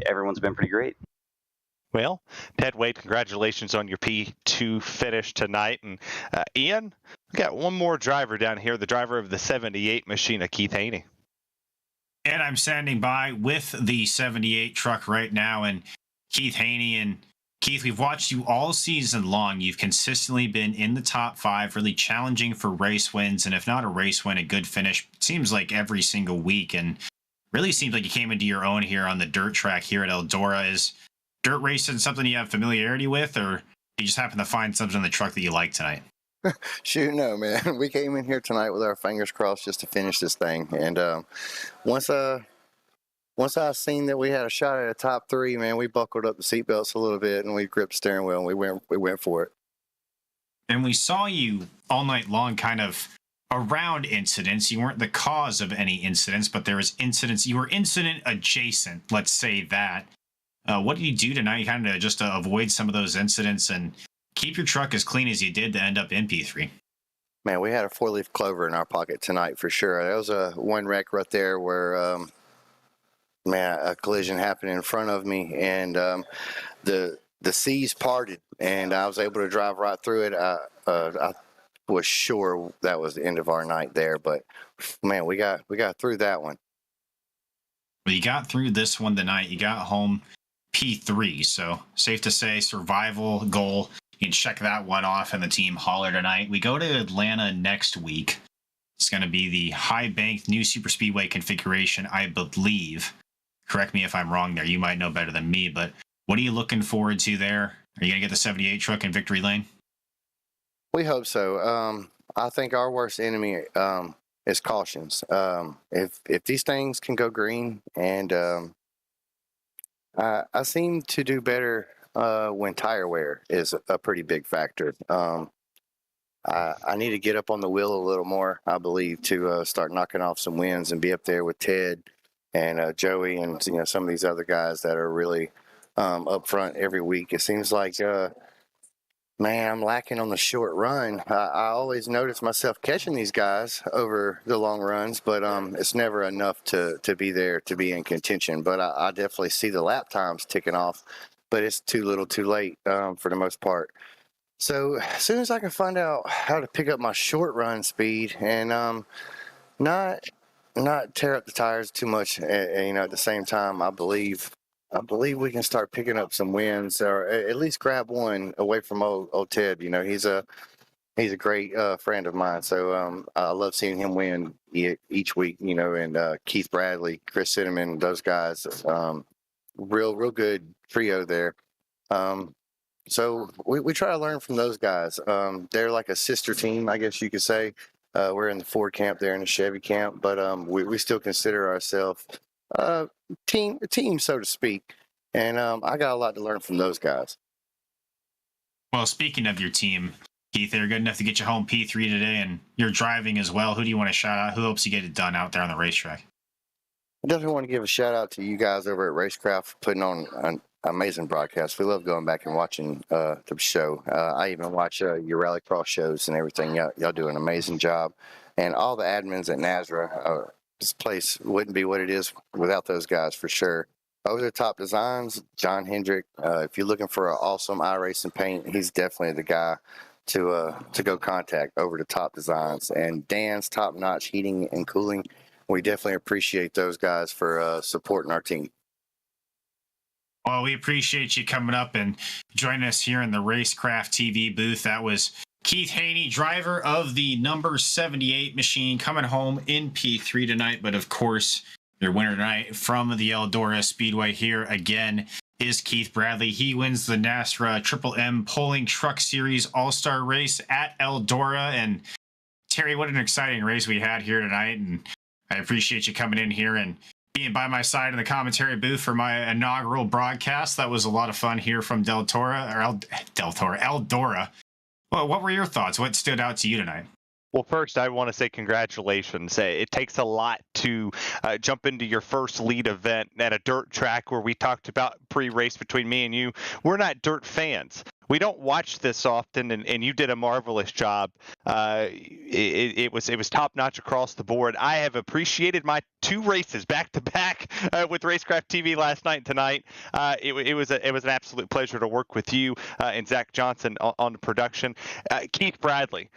Everyone's been pretty great. Well, Ted Wade, congratulations on your P2 finish tonight. And Ian, we got one more driver down here, the driver of the 78 Machina, Keith Haney. And I'm standing by with the 78 truck right now, and Keith Haney. And Keith, we've watched you all season long. You've consistently been in the top 5, really challenging for race wins, and if not a race win, a good finish. It seems like every single week, and really seems like you came into your own here on the dirt track here at Eldora. Is dirt racing something you have familiarity with, or you just happen to find something in the truck that you like tonight? Shoot, no, man. We came in here tonight with our fingers crossed just to finish this thing. And once I seen that we had a shot at a top 3, man, we buckled up the seatbelts a little bit and we gripped the steering wheel and we went for it. And we saw you all night long kind of around incidents. You weren't the cause of any incidents, but there was incidents. You were incident adjacent, let's say that. What did you do tonight kind of just to avoid some of those incidents and keep your truck as clean as you did to end up in P3? Man, we had a 4-leaf clover in our pocket tonight for sure. There was one wreck right there where, man, a collision happened in front of me, and the seas parted, and I was able to drive right through it. I was sure that was the end of our night there, but man, we got through that one. Well, you got through this one tonight. You got home P3, so safe to say survival goal. You can check that one off in the team hauler tonight. We go to Atlanta next week. It's going to be the high banked new super speedway configuration, I believe. Correct me if I'm wrong there. You might know better than me, but what are you looking forward to there? Are you going to get the 78 truck in victory lane? We hope so. I think our worst enemy is cautions. If these things can go green, and I seem to do better when tire wear is a pretty big factor. I need to get up on the wheel a little more, I believe, to start knocking off some wins and be up there with Ted, and Joey and some of these other guys that are really up front every week. It seems like man, I'm lacking on the short run. I always notice myself catching these guys over the long runs, but it's never enough to be there, to be in contention. But I definitely see the lap times ticking off, but it's too little too late for the most part. So as soon as I can find out how to pick up my short run speed and not tear up the tires too much, at the same time, I believe we can start picking up some wins, or at least grab one away from old Ted. He's a great friend of mine, so I love seeing him win each week. And Keith Bradley, Chris Cinnamon, those guys, real good trio there. So we try to learn from those guys. They're like a sister team, I guess you could say. We're in the Ford camp, they're in the Chevy camp, but we still consider ourselves team, so to speak. And I got a lot to learn from those guys. Well, speaking of your team, Keith, they're good enough to get you home P3 today, and you're driving as well. Who do you want to shout out? Who helps you get it done out there on the racetrack? I definitely want to give a shout out to you guys over at Racecraft for putting on an amazing broadcast. We love going back and watching the show. I even watch your rallycross shows and everything. Y'all do an amazing job. And all the admins at NASRA, this place wouldn't be what it is without those guys for sure. Over the Top Designs, John Hendrick. If you're looking for an awesome iRacing paint, he's definitely the guy to go contact. Over the Top Designs. And Dan's Top Notch Heating and Cooling. We definitely appreciate those guys for supporting our team. Well, we appreciate you coming up and joining us here in the Racecraft TV booth. That was Keith Haney, driver of the number 78 machine, coming home in P3 tonight. But of course, your winner tonight from the Eldora Speedway here again is Keith Bradley. He wins the NASRA Triple M Polling Truck Series All-Star Race at Eldora. And Terry, what an exciting race we had here tonight. And I appreciate you coming in here and being by my side in the commentary booth for my inaugural broadcast. That was a lot of fun here from Eldora. Well, what were your thoughts? What stood out to you tonight? Well, first, I want to say congratulations. It takes a lot to jump into your first lead event at a dirt track where we talked about pre-race between me and you. We're not dirt fans. We don't watch this often, and you did a marvelous job. It was top notch across the board. I have appreciated my two races back to back with Racecraft TV last night and tonight. It was an absolute pleasure to work with you and Zach Johnson on the production. Keith Bradley,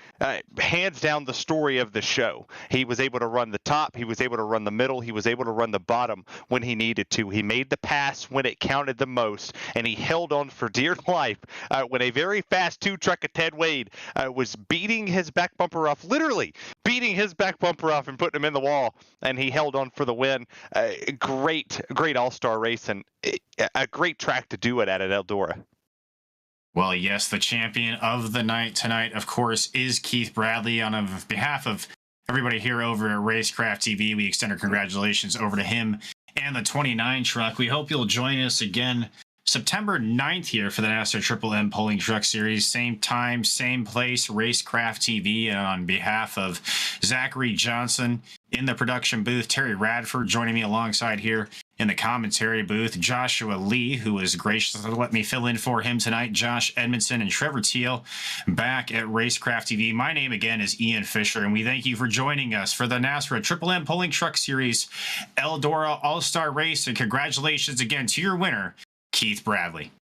hands down the story of the show. He was able to run the top. He was able to run the middle. He was able to run the bottom when he needed to. He made the pass when it counted the most, and he held on for dear life when a very fast two truck of Ted Wade was beating his back bumper off, literally beating his back bumper off and putting him in the wall, and he held on for the win. Great all-star race, and a great track to do it at Eldora. Well, yes, the champion of the night tonight, of course, is Keith Bradley. On behalf of everybody here over at Racecraft TV, we extend our congratulations over to him and the 29 truck. We hope you'll join us again September 9th here for the NASRA Triple M Polling Truck Series. Same time, same place, Racecraft TV. And on behalf of Zachary Johnson in the production booth, Terry Radford joining me alongside here in the commentary booth, Joshua Lee, who was gracious to let me fill in for him tonight, Josh Edmondson and Trevor Teal back at Racecraft TV. My name again is Ian Fisher, and we thank you for joining us for the NASRA Triple M Polling Truck Series Eldora All-Star Race. And congratulations again to your winner, Keith Bradley.